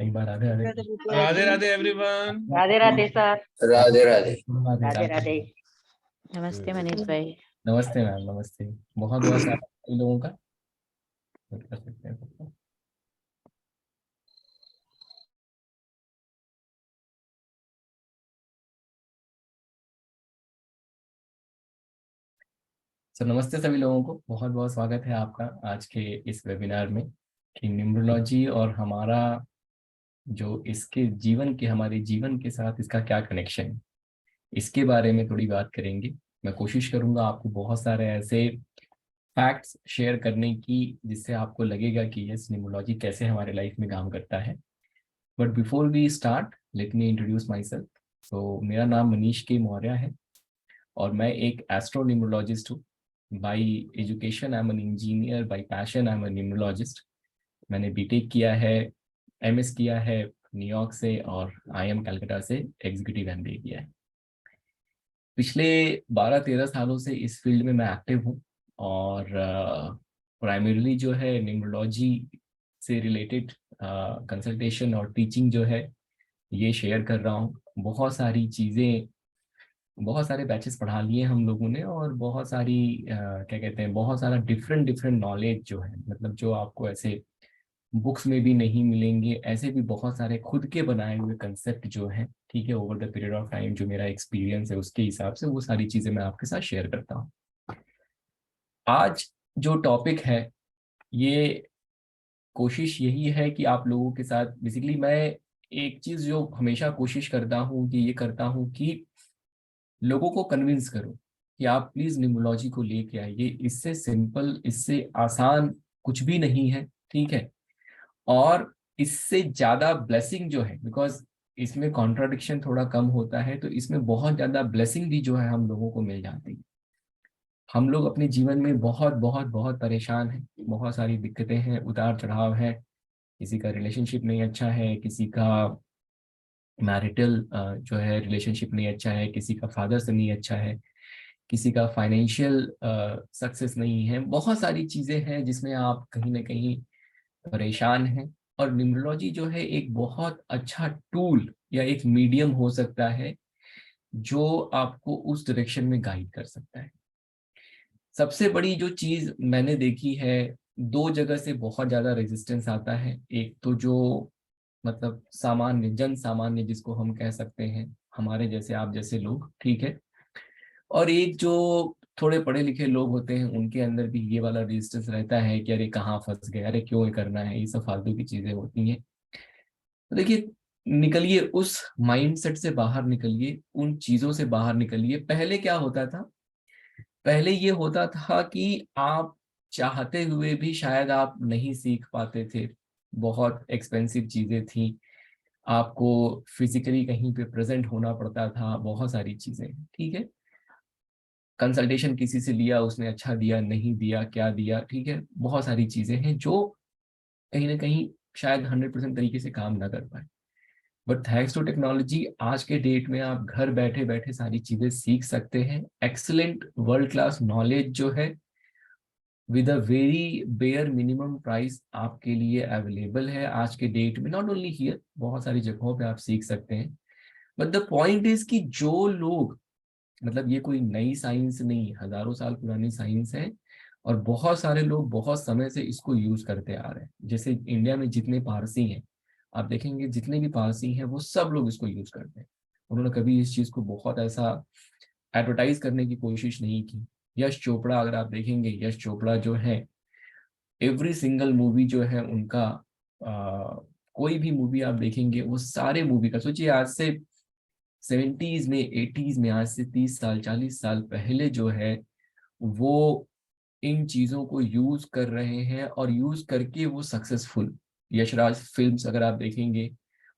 एक बार Radhe Radhe. Radhe Radhe everyone. Radhe Radhe sir. Radhe Radhe. Radhe Radhe. नमस्ते मनीष भाई। नमस्ते मैम, नमस्ते। बहुत बहुत स्वागत है इन लोगों का। कर सकते हैं सबको। सर नमस्ते सभी लोगों को, बहुत बहुत स्वागत है आपका आज के इस वेबिनार में कि न्यूमरोलॉजी और हमारा जो इसके जीवन के हमारे जीवन के साथ इसका क्या कनेक्शन है, इसके बारे में थोड़ी बात करेंगे। मैं कोशिश करूंगा आपको बहुत सारे ऐसे फैक्ट्स शेयर करने की जिससे आपको लगेगा कि यस, न्यूमरोलॉजी कैसे हमारे लाइफ में काम करता है। But before we start, let me introduce my self. तो मेरा नाम मनीष के मौर्य है और मैं एक एस्ट्रो न्यूमरोलॉजिस्ट हूँ। By education I am an engineer, by passion I am an numerologist. मैंने बीटेक किया है, एमएस किया है न्यूयॉर्क से और आईएम कलकत्ता से एग्जीक्यूटिव एमबीए किया है। पिछले 12-13 सालों से इस फील्ड में मैं एक्टिव हूँ और प्राइमरीली जो है न्यूमरोलॉजी से रिलेटेड कंसल्टेशन और टीचिंग जो है ये शेयर कर रहा हूँ। बहुत सारी चीज़ें, बहुत सारे बैचेस पढ़ा लिए हम लोगों ने और बहुत सारी क्या कहते हैं, बहुत सारा डिफरेंट डिफरेंट नॉलेज जो है, मतलब जो आपको ऐसे बुक्स में भी नहीं मिलेंगे, ऐसे भी बहुत सारे खुद के बनाए हुए कंसेप्ट जो हैं, ठीक है, over the period of time जो मेरा एक्सपीरियंस है उसके हिसाब से वो सारी चीज़ें मैं आपके साथ शेयर करता हूँ। आज जो टॉपिक है ये कोशिश यही है कि आप लोगों के साथ बेसिकली मैं एक चीज़ जो हमेशा कोशिश करता हूँ कि ये करता हूँ कि लोगों को कन्विंस करो कि आप प्लीज न्यूमरोलॉजी को लेके आइए। इससे सिंपल, इससे आसान कुछ भी नहीं है, ठीक है। और इससे ज्यादा ब्लेसिंग जो है, बिकॉज इसमें कॉन्ट्राडिक्शन थोड़ा कम होता है, तो इसमें बहुत ज्यादा ब्लेसिंग भी जो है हम लोगों को मिल जाती है। हम लोग अपने जीवन में बहुत बहुत बहुत परेशान हैं, बहुत सारी दिक्कतें हैं, उतार चढ़ाव है। किसी का रिलेशनशिप नहीं अच्छा है, किसी का मैरिटल जो है रिलेशनशिप नहीं अच्छा है, किसी का फादर से नहीं अच्छा है, किसी का फाइनेंशियल सक्सेस नहीं है। बहुत सारी चीज़ें हैं जिसमें आप कहीं ना कहीं परेशान हैं। और न्यूमरोलॉजी जो है एक बहुत अच्छा टूल या एक मीडियम हो सकता है जो आपको उस डायरेक्शन में गाइड कर सकता है। सबसे बड़ी जो चीज़ मैंने देखी है, दो जगह से बहुत ज़्यादा रेजिस्टेंस आता है। एक तो जो मतलब सामान्य जन सामान्य जिसको हम कह सकते हैं, हमारे जैसे आप जैसे लोग, ठीक है। और एक जो थोड़े पढ़े लिखे लोग होते हैं उनके अंदर भी ये वाला रेजिस्टेंस रहता है कि अरे कहाँ फंस गए, अरे क्यों ये करना है, ये सब फालतू की चीजें होती हैं। तो देखिए, निकलिए उस माइंडसेट से बाहर, निकलिए उन चीजों से बाहर निकलिए। पहले क्या होता था? पहले ये होता था कि आप चाहते हुए भी शायद आप नहीं सीख पाते थे, बहुत एक्सपेंसिव चीजें थी, आपको फिजिकली कहीं पे प्रेजेंट होना पड़ता था, बहुत सारी चीजें, ठीक है। कंसल्टेशन किसी से लिया, उसने अच्छा दिया नहीं दिया, क्या दिया, ठीक है, बहुत सारी चीजें हैं जो कहीं ना कहीं शायद 100% तरीके से काम ना कर पाए। बट थैंक्स टू टेक्नोलॉजी आज के डेट में आप घर बैठे बैठे सारी चीजें सीख सकते हैं। एक्सीलेंट वर्ल्ड क्लास नॉलेज जो है with a very bare minimum price आपके लिए अवेलेबल है आज के डेट में। नॉट ओनली हियर, बहुत सारी जगहों पे आप सीख सकते हैं। बट द पॉइंट इज कि जो लोग, मतलब ये कोई नई साइंस नहीं, हजारों साल पुरानी साइंस है और बहुत सारे लोग बहुत समय से इसको यूज करते आ रहे हैं। जैसे इंडिया में जितने पारसी हैं, आप देखेंगे जितने भी पारसी हैं वो सब लोग इसको यूज करते हैं। उन्होंने कभी इस चीज को बहुत ऐसा एडवर्टाइज करने की कोशिश नहीं की। यश चोपड़ा, अगर आप देखेंगे, यश चोपड़ा जो है एवरी सिंगल मूवी जो है उनका, कोई भी मूवी आप देखेंगे वो सारे मूवी का, सोचिए आज से 70s में 80s में, आज से 30 साल 40 साल पहले जो है वो इन चीजों को यूज कर रहे हैं और यूज करके वो सक्सेसफुल। यशराज फिल्म्स अगर आप देखेंगे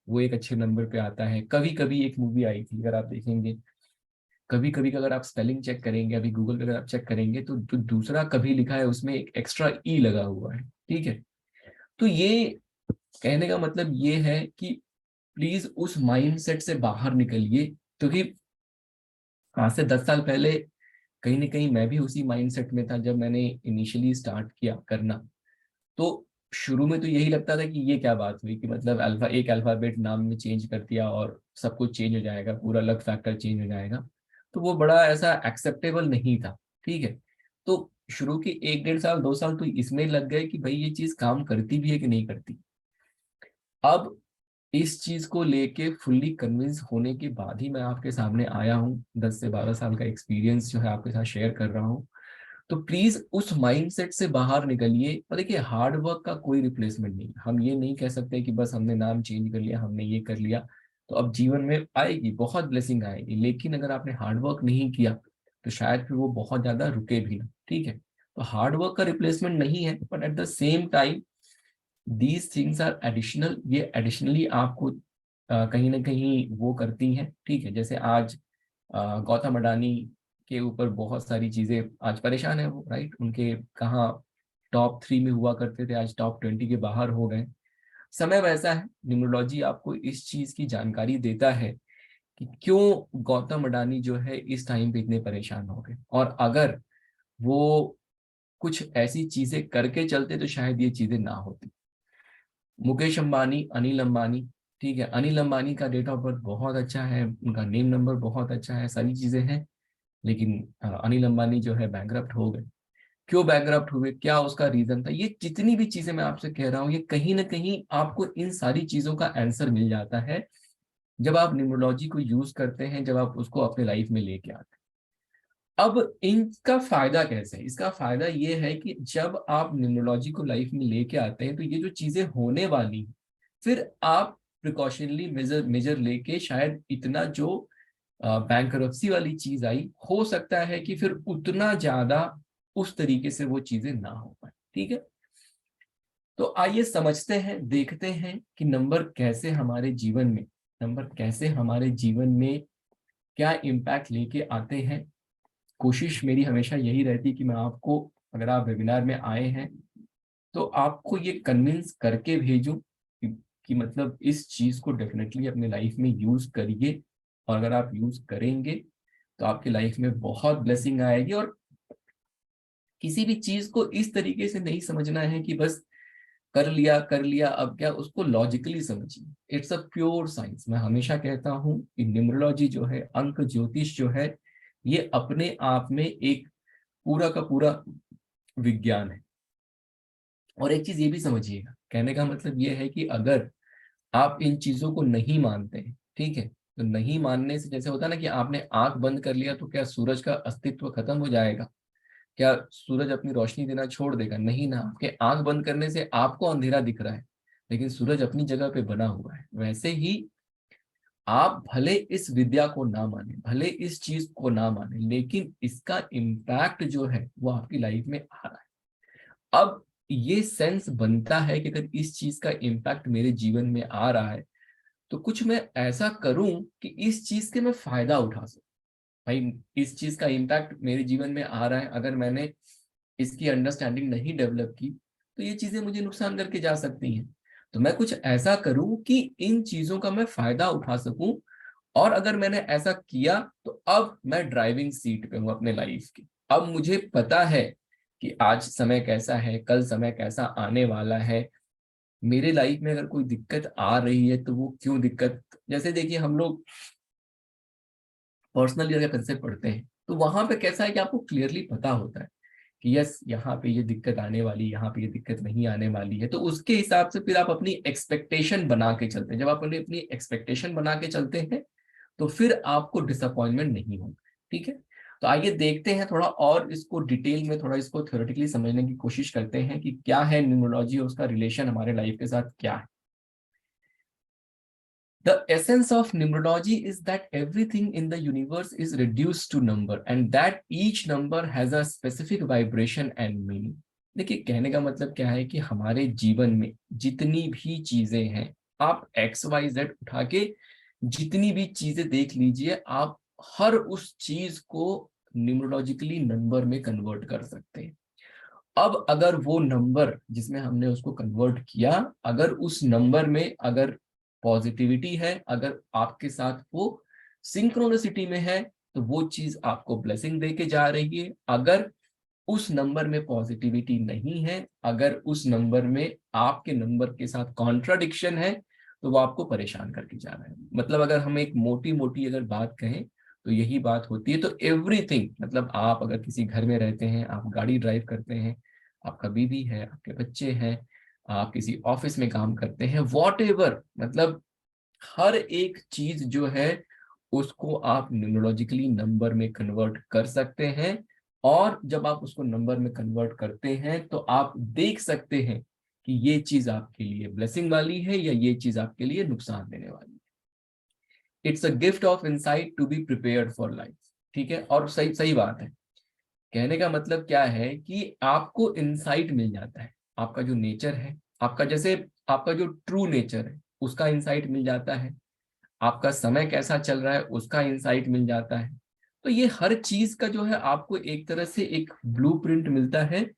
वो एक अच्छे नंबर पे आता है। कभी कभी एक मूवी आई थी, अगर आप देखेंगे कभी कभी का, अगर आप स्पेलिंग चेक करेंगे अभी गूगल पे अगर आप चेक करेंगे तो जो दूसरा कभी लिखा है उसमें एक एक्स्ट्रा ई लगा हुआ है, ठीक है। तो ये कहने का मतलब ये है कि प्लीज उस माइंडसेट से बाहर निकलिए, क्योंकि आज से 10 साल पहले कहीं ना कहीं मैं भी उसी माइंडसेट में था जब मैंने इनिशियली स्टार्ट किया करना। तो शुरू में तो यही लगता था कि ये क्या बात हुई कि मतलब एक अल्फाबेट नाम में चेंज कर दिया और सब कुछ चेंज हो जाएगा, पूरा लक फैक्टर चेंज हो जाएगा। तो वो बड़ा ऐसा एक्सेप्टेबल नहीं था। ठीक है, तो शुरू के 1-1.5 साल 2 साल तो इसमें लग गए कि भाई ये चीज काम करती भी है कि नहीं करती। अब इस चीज को लेके फुल्ली कन्विंस होने के बाद ही मैं आपके सामने आया हूँ, 10 से 12 साल का एक्सपीरियंस जो है आपके साथ शेयर कर रहा हूँ। तो प्लीज उस माइंडसेट से बाहर निकलिए। और देखिए, हार्ड वर्क का कोई रिप्लेसमेंट नहीं। हम ये नहीं कह सकते कि बस हमने नाम चेंज कर लिया, हमने ये कर लिया तो अब जीवन में आएगी, बहुत ब्लेसिंग आएगी, लेकिन अगर आपने हार्ड वर्क नहीं किया तो शायद फिर वो बहुत ज्यादा रुके भी ना। ठीक है, तो हार्ड वर्क का रिप्लेसमेंट नहीं है, but at the same time these things are additional. ये एडिशनली आपको कहीं ना कहीं वो करती हैं। ठीक है, जैसे आज गौतम अडानी के ऊपर बहुत सारी चीजें आज परेशान है वो, राइट। उनके कहाँ टॉप 3 में हुआ करते थे, आज टॉप 20 के बाहर हो गए। समय वैसा है, न्यूमरोलॉजी आपको इस चीज की जानकारी देता है कि क्यों गौतम अडानी जो है इस टाइम पे इतने परेशान हो गए, और अगर वो कुछ ऐसी चीजें करके चलते तो शायद ये चीजें ना होती। मुकेश अंबानी, अनिल अंबानी, ठीक है, अनिल अंबानी का डेट ऑफ बर्थ बहुत अच्छा है, उनका नेम नंबर बहुत अच्छा है, सारी चीजें हैं, लेकिन अनिल अंबानी जो है बैंकरप्ट हो गए। क्यों बैंकरप्ट हुए, क्या उसका रीजन था, ये जितनी भी चीजें मैं आपसे कह रहा हूँ, ये कहीं ना कहीं आपको इन सारी चीजों का आंसर मिल जाता है जब आप न्यूमरोलॉजी को यूज करते हैं, जब आप उसको अपने लाइफ में लेके आते हैं। अब इनका फायदा कैसे है? इसका फायदा ये है कि जब आप न्यूमरोलॉजी को लाइफ में लेके आते हैं तो ये जो चीजें होने वाली हैं, फिर आप प्रिकॉशनली मेजर मेजर लेके शायद इतना जो बैंकरप्सी वाली चीज आई, हो सकता है कि फिर उतना ज्यादा उस तरीके से वो चीजें ना हो पाए। ठीक है, तो आइए समझते हैं, देखते हैं कि नंबर कैसे हमारे जीवन में, नंबर कैसे हमारे जीवन में क्या इम्पैक्ट लेके आते हैं। कोशिश मेरी हमेशा यही रहती है कि मैं आपको, अगर आप वेबिनार में आए हैं तो आपको ये कन्विंस करके भेजूं कि मतलब इस चीज को डेफिनेटली अपने लाइफ में यूज करिए, और अगर आप यूज करेंगे तो आपकी लाइफ में बहुत ब्लेसिंग आएगी। और किसी भी चीज को इस तरीके से नहीं समझना है कि बस कर लिया अब क्या, उसको लॉजिकली समझिए। It's a pure science. मैं हमेशा कहता हूँ कि न्यूमरोलॉजी जो है, अंक ज्योतिष जो है, ये अपने आप में एक पूरा का पूरा विज्ञान है। और एक चीज ये भी समझिएगा, कहने का मतलब ये है कि अगर आप इन चीजों को नहीं मानते हैं, ठीक है, तो नहीं मानने से जैसे होता है ना कि आपने आंख बंद कर लिया तो क्या सूरज का अस्तित्व खत्म हो जाएगा? क्या सूरज अपनी रोशनी देना छोड़ देगा? नहीं ना। आपके आंख बंद करने से आपको अंधेरा दिख रहा है, लेकिन सूरज अपनी जगह पे बना हुआ है। वैसे ही आप भले इस विद्या को ना माने, भले इस चीज को ना माने, लेकिन इसका इम्पैक्ट जो है वो आपकी लाइफ में आ रहा है। अब ये सेंस बनता है कि अगर इस चीज का इम्पैक्ट मेरे जीवन में आ रहा है तो कुछ मैं ऐसा करूं कि इस चीज के मैं फायदा उठा सकूं। भाई, इस चीज का इम्पैक्ट मेरे जीवन में आ रहा है, अगर मैंने इसकी अंडरस्टैंडिंग नहीं डेवलप की तो ये चीजें मुझे नुकसान करके जा सकती हैं। तो मैं कुछ ऐसा करूं कि इन चीजों का मैं फायदा उठा सकूं, और अगर मैंने ऐसा किया तो अब मैं ड्राइविंग सीट पे हूं अपने लाइफ की। अब मुझे पता है कि आज समय कैसा है, कल समय कैसा आने वाला है। मेरे लाइफ में अगर कोई दिक्कत आ रही है तो वो क्यों दिक्कत, जैसे देखिए हम लोग पर्सनल ईयर का कंसेप्ट पढ़ते हैं तो वहां पे कैसा है कि आपको क्लियरली पता होता है कि यस यहाँ पे ये दिक्कत आने वाली, यहाँ पे ये दिक्कत नहीं आने वाली है। तो उसके हिसाब से फिर आप अपनी एक्सपेक्टेशन बना के चलते हैं। जब आप अपनी एक्सपेक्टेशन बना के चलते हैं तो फिर आपको डिसअपॉइंटमेंट नहीं होगा। ठीक है, तो आइए देखते हैं थोड़ा और इसको डिटेल में, थोड़ा इसको थ्योरेटिकली समझने की कोशिश करते हैं कि क्या है न्यूमरोलॉजी और उसका रिलेशन हमारे लाइफ के साथ क्या है। The essence of numerology is that everything in the universe is reduced to number and that each number has a specific vibration and meaning. देखिए, कहने का मतलब क्या है कि हमारे जीवन में जितनी भी चीजें हैं, आप XYZ उठा के जितनी भी चीजें देख लीजिए, आप हर उस चीज को न्यूमरोलॉजिकली नंबर में कन्वर्ट कर सकते हैं। अब अगर वो नंबर जिसमें हमने उसको कन्वर्ट किया, अगर उस नंबर में अगर पॉजिटिविटी है, अगर आपके साथ वो सिंक्रोनिसिटी में है, तो वो चीज आपको ब्लेसिंग दे के जा रही है। अगर उस नंबर में पॉजिटिविटी नहीं है। अगर उस नंबर में आपके नंबर के साथ कॉन्ट्राडिक्शन है तो वो आपको परेशान करके जा रहा है। मतलब अगर हम एक मोटी मोटी अगर बात कहें तो यही बात होती है। तो एवरीथिंग, मतलब आप अगर किसी घर में रहते हैं, आप गाड़ी ड्राइव करते हैं, आपका बीवी है, आपके बच्चे हैं, आप किसी ऑफिस में काम करते हैं, वॉट एवर, मतलब हर एक चीज जो है उसको आप न्यूमरोलॉजिकली नंबर में कन्वर्ट कर सकते हैं। और जब आप उसको नंबर में कन्वर्ट करते हैं तो आप देख सकते हैं कि ये चीज आपके लिए ब्लेसिंग वाली है या ये चीज आपके लिए नुकसान देने वाली है। It's a gift of insight to be prepared for life. ठीक है, और सही सही बात है। कहने का मतलब क्या है कि आपको इनसाइट मिल जाता है, आपका जो नेचर है, आपका जैसे आपका जो ट्रू नेचर है उसका इंसाइट मिल जाता है, आपका समय कैसा चल रहा है उसका इंसाइट मिल जाता है। तो ये हर चीज का जो है आपको एक तरह से एक ब्लूप्रिंट मिलता है,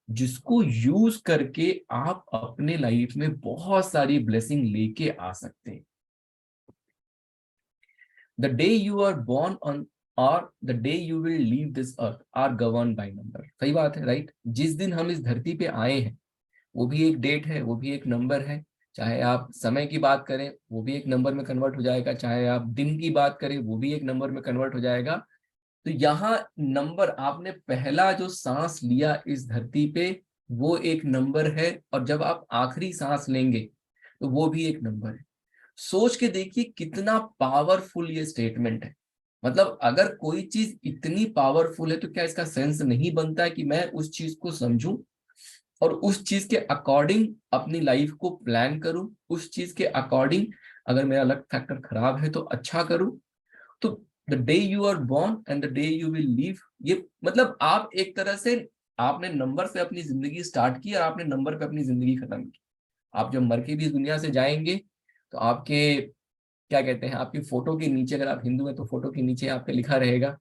जिसको यूज करके आप अपने लाइफ में बहुत सारी ब्लेसिंग लेके आ सकते हैं। The day you are born on और the day you will leave this earth are governed by number। सही बात है, राइट। जिस दिन हम इस धरती पे आए हैं वो भी एक डेट है, वो भी एक नंबर है। चाहे आप समय की बात करें वो भी एक नंबर में कन्वर्ट हो जाएगा, चाहे आप दिन की बात करें वो भी एक नंबर में कन्वर्ट हो जाएगा। तो यहाँ नंबर, आपने पहला जो सांस लिया इस धरती पे वो एक नंबर है, और जब आप आखिरी सांस लेंगे तो वो भी एक नंबर है। सोच के देखिए कितना पावरफुल ये स्टेटमेंट है। मतलब अगर कोई चीज इतनी पावरफुल है तो क्या इसका सेंस नहीं बनता है कि मैं उस चीज को समझूं और उस चीज के अकॉर्डिंग अपनी लाइफ को प्लान करूं, उस चीज के अकॉर्डिंग अगर मेरा लक फैक्टर खराब है तो अच्छा करूं। तो the day you are born and the day you will leave, ये मतलब आप एक तरह से आपने नंबर से अपनी जिंदगी स्टार्ट की और आपने नंबर पे अपनी जिंदगी खत्म की। आप जब मर के भी इस दुनिया से जाएंगे तो आपके क्या कहते हैं, आपकी फोटो के नीचे, अगर आप हिंदू हैं तो फोटो के नीचे आपके लिखा रहेगा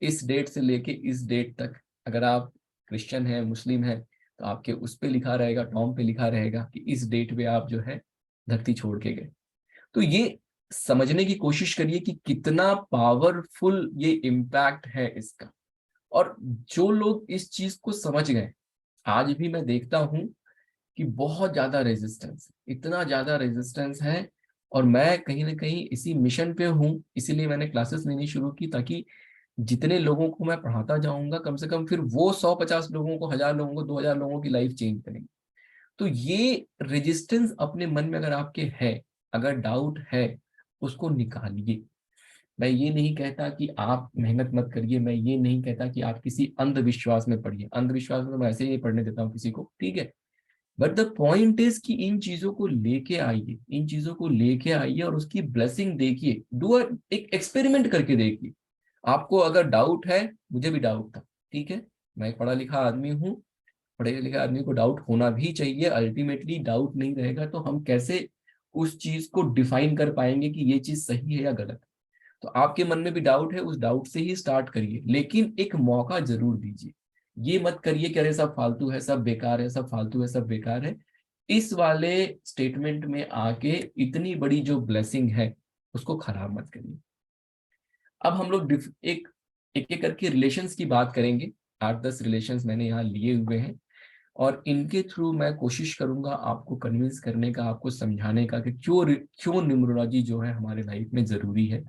इस डेट से लेके इस डेट तक। अगर आप क्रिश्चियन हैं, मुस्लिम हैं, तो आपके उस पे लिखा रहेगा, टॉम पे लिखा रहेगा कि इस डेट पे आप जो है धरती छोड़ के गए। तो ये समझने की कोशिश करिए कि कितना पावरफुल ये इम्पैक्ट है इसका। और जो लोग इस चीज को समझ गए, आज भी मैं देखता हूं कि बहुत ज्यादा रेजिस्टेंस, इतना ज्यादा रेजिस्टेंस है। और मैं कहीं ना कहीं इसी मिशन पे हूँ, इसीलिए मैंने क्लासेस लेनी शुरू की, ताकि जितने लोगों को मैं पढ़ाता जाऊंगा कम से कम फिर वो 150 लोगों को, 1000 लोगों को, 2000 लोगों की लाइफ चेंज करेंगे। तो ये रेजिस्टेंस अपने मन में अगर आपके है, अगर डाउट है, उसको निकालिए। मैं ये नहीं कहता कि आप मेहनत मत करिए, मैं ये नहीं कहता कि आप किसी अंधविश्वास में पढ़िए, अंधविश्वास में तो मैं ऐसे ही नहीं पढ़ने देता हूँ किसी को, ठीक है। बट द पॉइंट इज कि इन चीजों को लेके आइए, इन चीजों को लेके आइए और उसकी ब्लेसिंग देखिए, डू एक एक्सपेरिमेंट करके देखिए। आपको अगर डाउट है, मुझे भी डाउट था, ठीक है, मैं एक पढ़ा लिखा आदमी हूँ, पढ़े लिखे आदमी को डाउट होना भी चाहिए। अल्टीमेटली डाउट नहीं रहेगा तो हम कैसे उस चीज को डिफाइन कर पाएंगे कि ये चीज सही है या गलत। तो आपके मन में भी डाउट है, उस डाउट से ही स्टार्ट करिए, लेकिन एक मौका जरूर दीजिए। ये मत करिए कि अरे सब फालतू है, सब बेकार है, सब फालतू है, सब बेकार है। इस वाले स्टेटमेंट में आके इतनी बड़ी जो ब्लेसिंग है उसको खराब मत करिए। अब हम लोग एक एक करके रिलेशंस की बात करेंगे। 8-10 रिलेशंस मैंने यहाँ लिए हुए हैं और इनके थ्रू मैं कोशिश करूंगा आपको कन्विंस करने का, आपको समझाने का कि क्यों न्यूमरोलॉजी जो है हमारे लाइफ में जरूरी है।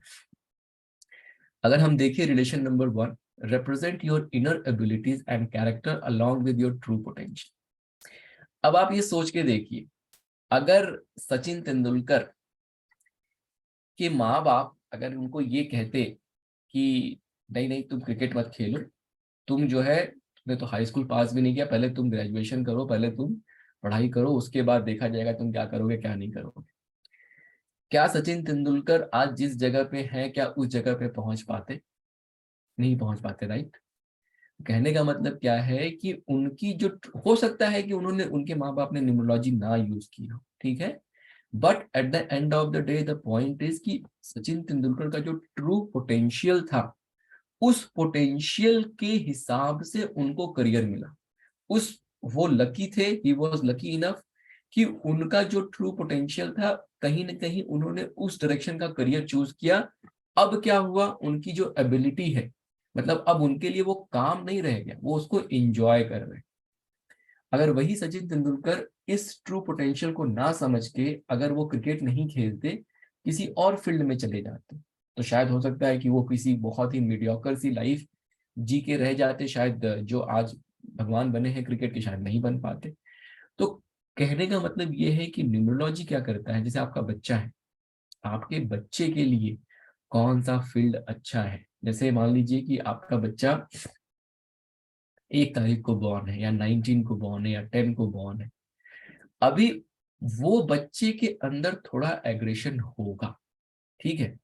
अगर हम देखें relation number 1, represent your inner abilities and character along with your true potential। अब आप ये सोच के देखिए, अगर सचिन तेंदुलकर के माँ बाप अगर उनको ये कहते कि नहीं नहीं तुम क्रिकेट मत खेलो, तुम जो है, तुमने तो हाई स्कूल पास भी नहीं किया, पहले तुम ग्रेजुएशन करो, पहले तुम पढ़ाई करो, उसके बाद देखा जाएगा तुम क्या करोगे क्या नहीं करोगे। क्या सचिन तेंदुलकर आज जिस जगह पे है क्या उस जगह पे पहुंच पाते? नहीं पहुंच पाते, राइट। कहने का मतलब क्या है कि उनकी जो, हो सकता है कि उन्होंने, उनके माँ बाप ने न्यूमरोलॉजी ना यूज की हो, ठीक है, but at the end of the day the point is कि सचिन तेंदुलकर का जो ट्रू पोटेंशियल था, उस पोटेंशियल के हिसाब से उनको करियर मिला। उस वो लकी थे, ही वाज लकी इनफ कि उनका जो ट्रू पोटेंशियल था कहीं ना कहीं उन्होंने उस डायरेक्शन का करियर चूज किया। अब क्या हुआ, उनकी जो एबिलिटी है मतलब अब उनके लिए वो काम नहीं रह गया, वो उसको एंजॉय कर रहे हैं। अगर वही सचिन तेंदुलकर इस ट्रू पोटेंशियल को ना समझ के अगर वो क्रिकेट नहीं खेलते, किसी और फील्ड में चले जाते, तो शायद हो सकता है कि वो किसी बहुत ही मीडियोकर सी लाइफ जी के रह जाते, शायद जो आज भगवान बने हैं क्रिकेट के शायद नहीं बन पाते। तो कहने का मतलब ये है कि न्यूमरोलॉजी क्या करता है, जैसे आपका बच्चा है, आपके बच्चे के लिए कौन सा फील्ड अच्छा है। जैसे मान लीजिए कि आपका बच्चा 1 तारीख को बॉर्न है, या 19 को बॉर्न है, या 10 को बॉर्न है, अभी वो बच्चे के अंदर थोड़ा एग्रेशन होगा, ठीक है।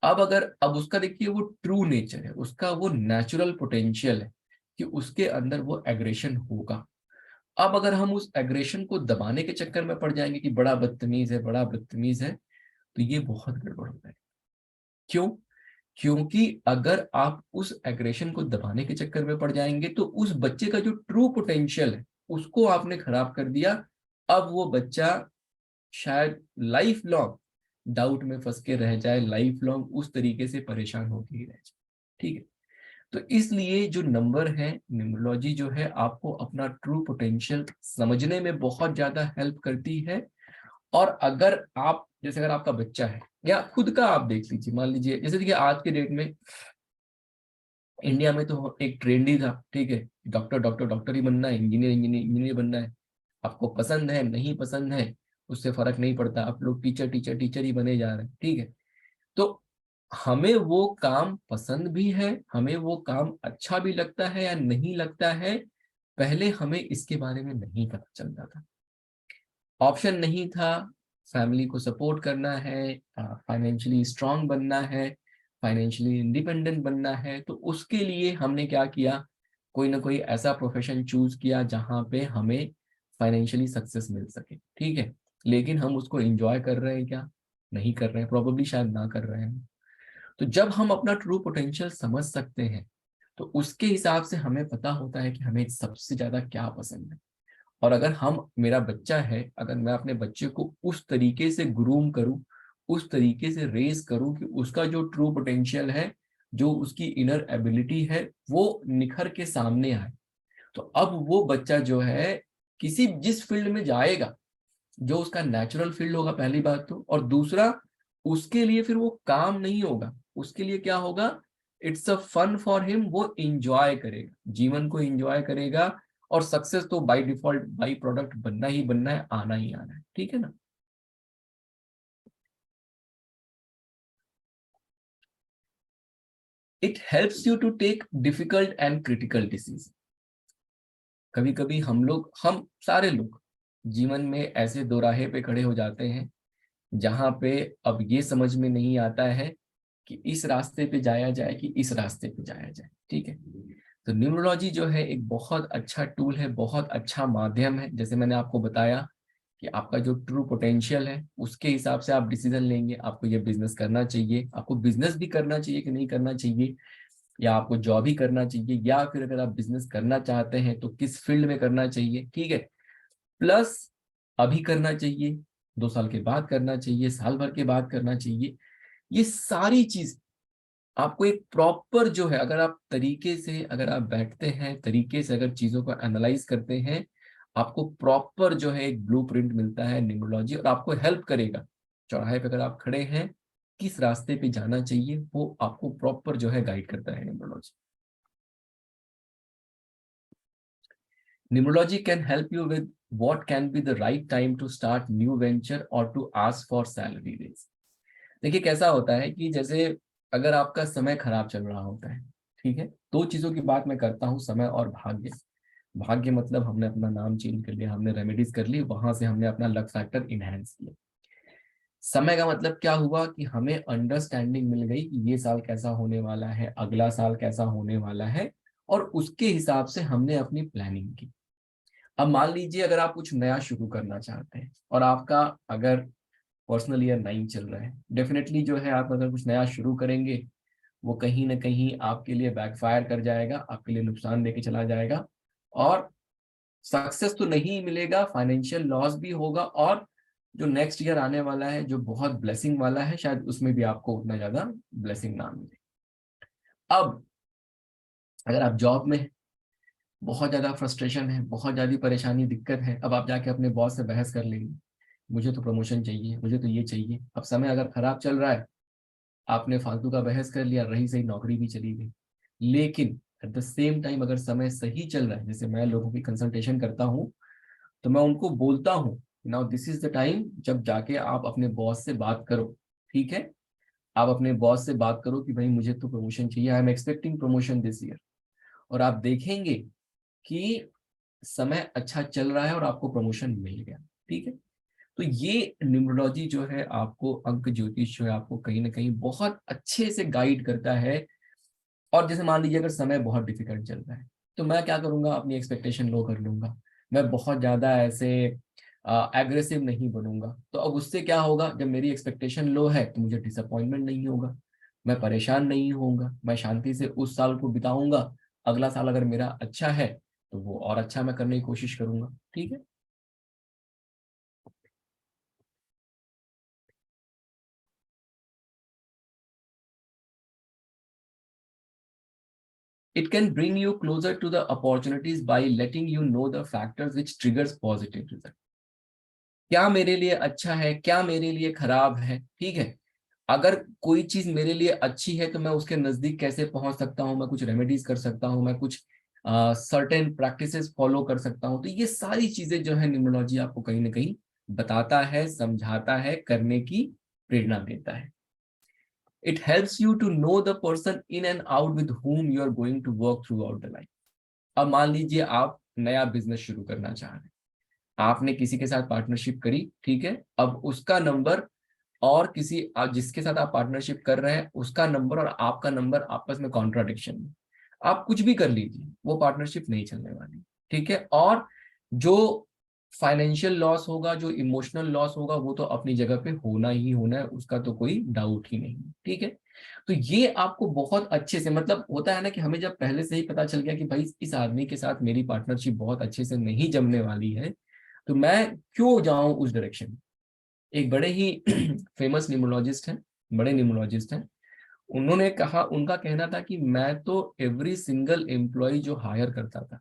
अब उसका देखिए वो ट्रू नेचर है, उसका वो नेचुरल पोटेंशियल है कि उसके अंदर वो एग्रेशन होगा। अब अगर हम उस एग्रेशन को दबाने के चक्कर में पड़ जाएंगे कि बड़ा बदतमीज है, बड़ा बदतमीज है, तो ये बहुत गड़बड़ हो जाएगा। क्यों? क्योंकि अगर आप उस एग्रेशन को दबाने के चक्कर में पड़ जाएंगे तो उस बच्चे का जो ट्रू पोटेंशियल है उसको आपने खराब कर दिया। अब वो बच्चा शायद लाइफ लॉन्ग डाउट में फंस के रह जाए, लाइफ लॉन्ग उस तरीके से परेशान होकर ही रह जाए, ठीक है। तो इसलिए जो नंबर है, न्यूमरोलॉजी जो है आपको अपना ट्रू पोटेंशियल समझने में बहुत ज्यादा हेल्प करती है। और अगर आप जैसे अगर आपका बच्चा है या खुद का आप देख लीजिए, मान लीजिए जैसे देखिए आज के डेट में इंडिया में तो एक ट्रेंड ही था, ठीक है, डॉक्टर डॉक्टर डॉक्टर ही बनना है, इंजीनियर इंजीनियर इंजीनियर बनना है। आपको पसंद है नहीं पसंद है उससे फर्क नहीं पड़ता, आप लोग टीचर टीचर टीचर ही बने जा रहे हैं, ठीक है। तो हमें वो काम पसंद भी है, हमें वो काम अच्छा भी लगता है या नहीं लगता है, पहले हमें इसके बारे में नहीं पता चलता था, ऑप्शन नहीं था। फैमिली को सपोर्ट करना है, फाइनेंशियली स्ट्रांग बनना है, फाइनेंशियली इंडिपेंडेंट बनना है, तो उसके लिए हमने क्या किया, कोई ना कोई ऐसा प्रोफेशन चूज किया जहां पे हमें फाइनेंशियली सक्सेस मिल सके, ठीक है। लेकिन हम उसको एंजॉय कर रहे हैं क्या? नहीं कर रहे हैं, प्रोबेबली शायद ना कर रहे हैं। तो जब हम अपना ट्रू पोटेंशियल समझ सकते हैं तो उसके हिसाब से हमें पता होता है कि हमें सबसे ज्यादा क्या पसंद है। और अगर हम मेरा बच्चा है, अगर मैं अपने बच्चे को उस तरीके से ग्रूम करूं, उस तरीके से रेज करूं कि उसका जो ट्रू पोटेंशियल है, जो उसकी इनर एबिलिटी है, वो निखर के सामने आए, तो अब वो बच्चा जो है किसी जिस फील्ड में जाएगा, जो उसका नेचुरल फील्ड होगा पहली बात तो, और दूसरा उसके लिए फिर वो काम नहीं होगा, उसके लिए क्या होगा, it's a fun for him, वो इंजॉय करेगा, जीवन को इंजॉय करेगा। और सक्सेस तो बाय डिफॉल्ट बाय प्रोडक्ट बनना ही बनना है, आना ही आना है, ठीक है ना। It helps you to take difficult and critical decision. कभी कभी हम सारे लोग जीवन में ऐसे दोराहे पे खड़े हो जाते हैं जहां पे अब ये समझ में नहीं आता है कि इस रास्ते पे जाया जाए कि इस रास्ते पे जाया जाए, ठीक है। तो न्यूमरोलॉजी जो है एक बहुत अच्छा टूल है, बहुत अच्छा माध्यम है। जैसे मैंने आपको बताया कि आपका जो ट्रू पोटेंशियल है उसके हिसाब से आप डिसीजन लेंगे, आपको ये बिजनेस करना चाहिए, आपको बिजनेस भी करना चाहिए कि नहीं करना चाहिए, या आपको जॉब ही करना चाहिए, या फिर अगर आप बिजनेस करना चाहते हैं तो किस फील्ड में करना चाहिए, ठीक है। प्लस अभी करना चाहिए, 2 साल के बाद करना चाहिए, साल भर के बाद करना चाहिए, ये सारी चीज आपको एक प्रॉपर जो है, अगर आप तरीके से अगर आप बैठते हैं, तरीके से अगर चीजों को एनालाइज करते हैं, आपको प्रॉपर जो है एक ब्लूप्रिंट मिलता है न्यूमरोलॉजी, और आपको हेल्प करेगा चौराहे पे अगर आप खड़े हैं किस रास्ते पे जाना चाहिए, वो आपको प्रॉपर जो है गाइड करता है numerology. Numerology can help you with what can be the right time to start new venture or to ask for salary raise। देखिए कैसा होता है कि जैसे अगर आपका समय खराब चल रहा होता है, ठीक है, 2 चीजों की बात मैं करता हूँ, समय और भाग्य। भाग्य मतलब हमने अपना नाम चेंज कर लिया, हमने रेमेडीज कर ली, वहां से हमने अपना लक फैक्टर इनहेंस किया। समय का मतलब क्या हुआ कि हमें अंडरस्टैंडिंग मिल गई कि ये साल कैसा होने वाला है, अगला साल कैसा होने वाला है, और उसके हिसाब से हमने अपनी प्लानिंग की। अब मान लीजिए अगर आप कुछ नया शुरू करना चाहते हैं और आपका अगर पर्सनल ईयर 9 चल रहा है, डेफिनेटली जो है आप अगर कुछ नया शुरू करेंगे वो कहीं ना कहीं आपके लिए बैकफायर कर जाएगा, आपके लिए नुकसान देके चला जाएगा, और सक्सेस तो नहीं मिलेगा, फाइनेंशियल लॉस भी होगा, और जो नेक्स्ट ईयर आने वाला है जो बहुत ब्लेसिंग वाला है, शायद उसमें भी आपको उतना ज्यादा ब्लेसिंग ना मिले। अब अगर आप जॉब में हैं, बहुत ज़्यादा फ्रस्ट्रेशन है, बहुत ज़्यादा परेशानी दिक्कत है, अब आप जाके अपने बॉस से बहस कर लेंगे, मुझे तो प्रमोशन चाहिए, मुझे तो ये चाहिए। अब समय अगर खराब चल रहा है, आपने फालतू का बहस कर लिया, रही सही नौकरी भी चली गई। लेकिन एट द सेम टाइम अगर समय सही चल रहा है, जैसे मैं लोगों की कंसल्टेशन करता हूँ, तो मैं उनको बोलता हूँ, now this is the time जब जाके आप अपने बॉस से बात करो। ठीक है, आप अपने बॉस से बात करो कि भाई मुझे तो प्रमोशन चाहिए, I am expecting promotion this year. और आप देखेंगे कि समय अच्छा चल रहा है और आपको प्रमोशन मिल गया। ठीक है, तो ये न्यूमरोलॉजी जो है आपको, अंक ज्योतिष जो है आपको कहीं ना कहीं बहुत अच्छे से गाइड करता है। और जैसे मान लीजिए अगर समय बहुत डिफिकल्ट चल रहा है, तो मैं क्या करूंगा, अपनी एक्सपेक्टेशन लो कर लूंगा, मैं बहुत ज्यादा ऐसे एग्रेसिव नहीं बनूंगा। तो अब उससे क्या होगा, जब मेरी एक्सपेक्टेशन लो है तो मुझे डिसअपॉइंटमेंट नहीं होगा, मैं परेशान नहीं होऊंगा, मैं शांति से उस साल को बिताऊंगा। अगला साल अगर मेरा अच्छा है तो वो और अच्छा मैं करने की कोशिश करूंगा। ठीक है, it can bring you closer to the opportunities by letting you know the factors which triggers positive result। क्या मेरे लिए अच्छा है, क्या मेरे लिए खराब है। ठीक है, अगर कोई चीज मेरे लिए अच्छी है तो मैं उसके नजदीक कैसे पहुंच सकता हूँ, मैं कुछ रेमेडीज कर सकता हूँ, मैं कुछ सर्टेन प्रैक्टिसेस फॉलो कर सकता हूँ। तो ये सारी चीजें जो है न्यूमरोलॉजी आपको कहीं ना कहीं बताता है, समझाता है, करने की प्रेरणा देता है। It helps you to know the person in and out with whom you are going to work throughout the life. अब मान लीजिए आप नया बिजनेस शुरू करना चाह रहे हैं, आपने किसी के साथ पार्टनरशिप करी। ठीक है, अब उसका नंबर और किसी जिसके साथ आप पार्टनरशिप कर रहे हैं उसका नंबर और आपका नंबर आपस में कॉन्ट्राडिक्शन में, आप कुछ भी कर लीजिए वो पार्टनरशिप नहीं चलने वाली। ठीक है, और जो फाइनेंशियल लॉस होगा, जो इमोशनल लॉस होगा, वो तो अपनी जगह पे होना ही होना है, उसका तो कोई डाउट ही नहीं। ठीक है, तो ये आपको बहुत अच्छे से, मतलब होता है ना कि हमें जब पहले से ही पता चल गया कि भाई इस आदमी के साथ मेरी पार्टनरशिप बहुत अच्छे से नहीं जमने वाली है, तो मैं क्यों जाऊं उस डायरेक्शन में। एक बड़े ही फेमस न्यूमरोलॉजिस्ट हैं, बड़े न्यूमरोलॉजिस्ट हैं, उन्होंने कहा, उनका कहना था कि मैं तो एवरी सिंगल एम्प्लॉय जो हायर करता था,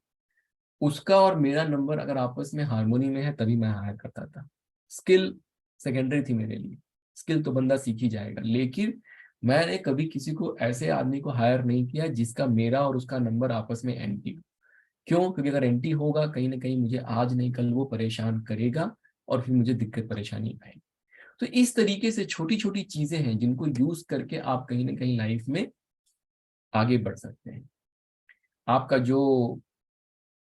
उसका और मेरा नंबर अगर आपस में हार्मोनी में है तभी मैं हायर करता था। स्किल सेकेंडरी थी मेरे लिए, स्किल तो बंदा सीख ही जाएगा, लेकिन मैंने कभी किसी को ऐसे आदमी को हायर नहीं किया जिसका मेरा और उसका नंबर आपस में एंटी हो। क्यों? क्योंकि अगर एंटी होगा कहीं ना कहीं मुझे आज नहीं कल वो परेशान करेगा और फिर मुझे दिक्कत परेशानी आएगी। तो इस तरीके से छोटी छोटी चीजें हैं जिनको यूज करके आप कहीं ना कहीं लाइफ में आगे बढ़ सकते हैं। आपका जो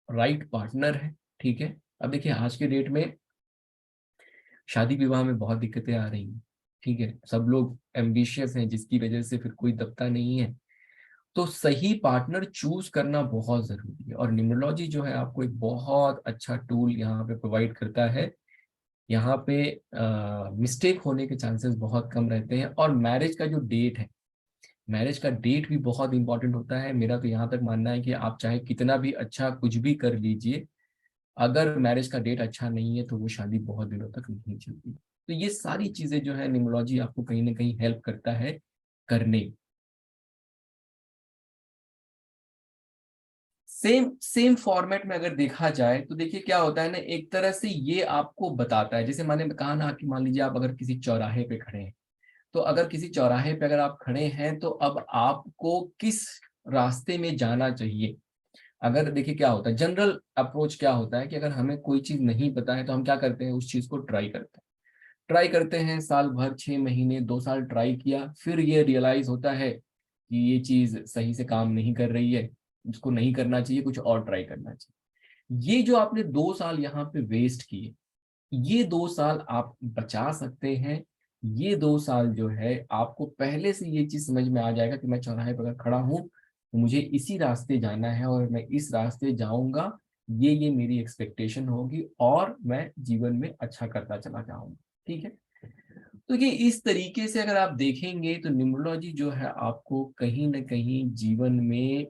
राइट पार्टनर है, ठीक है, अब देखिए आज के डेट में शादी विवाह में बहुत दिक्कतें आ रही हैं। ठीक है, सब लोग एम्बिशियस हैं जिसकी वजह से फिर कोई दबता नहीं है। तो सही पार्टनर चूज करना बहुत जरूरी है, और न्यूमरोलॉजी जो है आपको एक बहुत अच्छा टूल यहाँ पे प्रोवाइड करता है। यहाँ पे मिस्टेक होने के चांसेस बहुत कम रहते हैं। और मैरिज का जो डेट है, मैरिज का डेट भी बहुत इंपॉर्टेंट होता है। मेरा तो यहाँ तक मानना है कि आप चाहे कितना भी अच्छा कुछ भी कर लीजिए, अगर मैरिज का डेट अच्छा नहीं है तो वो शादी बहुत दिनों तक नहीं चलती। तो ये सारी चीजें जो है न्यूमरोलॉजी आपको कहीं ना कहीं हेल्प करता है करने। सेम सेम फॉर्मेट में अगर देखा जाए तो देखिए क्या होता है ना, एक तरह से ये आपको बताता है, जैसे मैंने कहा ना कि मान लीजिए आप अगर किसी चौराहे पे खड़े हैं, तो अगर किसी चौराहे पे अगर आप खड़े हैं तो अब आपको किस रास्ते में जाना चाहिए। अगर देखिए क्या होता है, जनरल अप्रोच क्या होता है कि अगर हमें कोई चीज नहीं पता है तो हम क्या करते हैं, उस चीज को ट्राई करते हैं साल भर, 6 महीने, 2 साल ट्राई किया, फिर ये रियलाइज होता है कि ये चीज सही से काम नहीं कर रही है, इसको नहीं करना चाहिए, कुछ और ट्राई करना चाहिए। ये जो आपने 2 साल यहाँ पे वेस्ट किए, ये 2 साल आप बचा सकते हैं। ये 2 साल जो है आपको पहले से ये चीज समझ में आ जाएगा कि मैं चौराहे पर अगर खड़ा हूँ तो मुझे इसी रास्ते जाना है और मैं इस रास्ते जाऊंगा, ये मेरी एक्सपेक्टेशन होगी और मैं जीवन में अच्छा करता चला जाऊंगा। ठीक है, तो ये इस तरीके से अगर आप देखेंगे तो न्यूमरोलॉजी जो है आपको कहीं ना कहीं जीवन में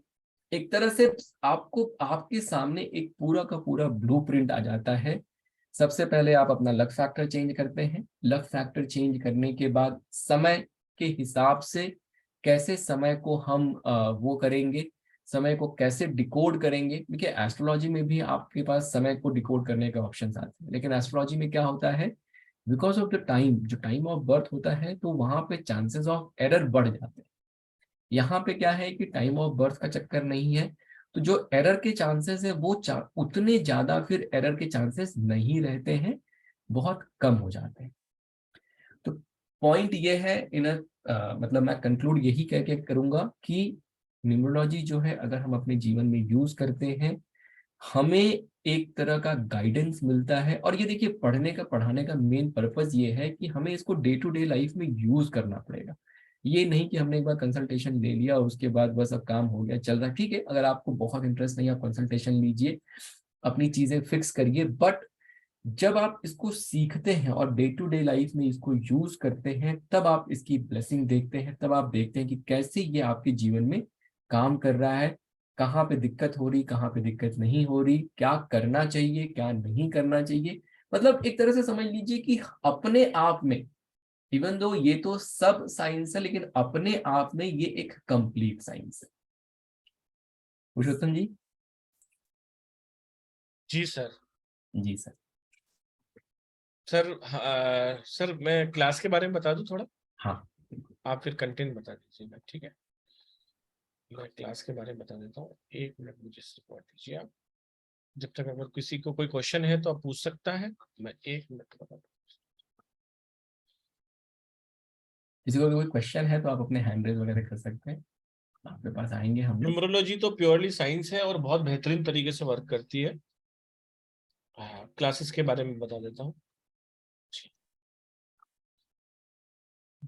एक तरह से आपको, आपके सामने एक पूरा का पूरा ब्लूप्रिंट आ जाता है। सबसे पहले आप अपना लक फैक्टर चेंज करते हैं, लक फैक्टर चेंज करने के बाद समय के हिसाब से कैसे समय को हम वो करेंगे, समय को कैसे डिकोड करेंगे। देखिए एस्ट्रोलॉजी में भी आपके पास समय को डिकोड करने के ऑप्शंस आते हैं, लेकिन एस्ट्रोलॉजी में क्या होता है, बिकॉज ऑफ द टाइम, जो टाइम ऑफ बर्थ होता है, तो वहां पे चांसेस ऑफ एरर बढ़ जाते हैं। यहाँ पे क्या है कि टाइम ऑफ बर्थ का चक्कर नहीं है, तो जो एरर के चांसेस है वो उतने ज्यादा फिर एरर के चांसेस नहीं रहते हैं, बहुत कम हो जाते हैं। तो पॉइंट ये है मतलब मैं कंक्लूड यही कह के करूंगा कि न्यूमरोलॉजी जो है अगर हम अपने जीवन में यूज करते हैं, हमें एक तरह का गाइडेंस मिलता है। और ये देखिए पढ़ाने का मेन पर्पस ये है कि हमें इसको डे टू डे लाइफ में यूज करना पड़ेगा। ये नहीं कि हमने एक बार कंसल्टेशन ले लिया और उसके बाद बस अब काम हो गया, चल रहा है, ठीक है, अगर आपको बहुत इंटरेस्ट नहीं, आप कंसल्टेशन लीजिए, अपनी चीजें फिक्स करिए, बट जब आप इसको सीखते हैं और डे टू डे लाइफ में इसको यूज करते हैं, तब आप इसकी ब्लेसिंग देखते हैं, तब आप देखते हैं कि कैसे ये आपके जीवन में काम कर रहा है, कहाँ पे दिक्कत हो रही, कहाँ पे दिक्कत नहीं हो रही, क्या करना चाहिए, क्या नहीं करना चाहिए। मतलब एक तरह से समझ लीजिए कि अपने आप में, इवन दो ये तो सब साइंस है, लेकिन अपने आप में ये एक कंप्लीट साइंस है। पुरुषोत्तम जी। जी सर। जी सर। सर मैं क्लास के बारे में बता दूं थोड़ा, हाँ आप फिर कंटेंट बता दीजिएगा, ठीक है। मैं क्लास के बारे में बता देता हूँ, 1 मिनट मुझे सपोर्ट दीजिए आप। जब तक अगर किसी को कोई क्वेश्चन है तो आप पूछ सकता है, मैं 1 मिनट बता दूँ। किसी को भी कोई क्वेश्चन है तो आप अपने हैंड रेज वगैरह कर सकते हैं, आपके पास आएंगे हम लोग। न्यूमरोलॉजी तो प्योरली साइंस है और बहुत बेहतरीन तरीके से वर्क करती है। क्लासेस के बारे में बता देता हूँ।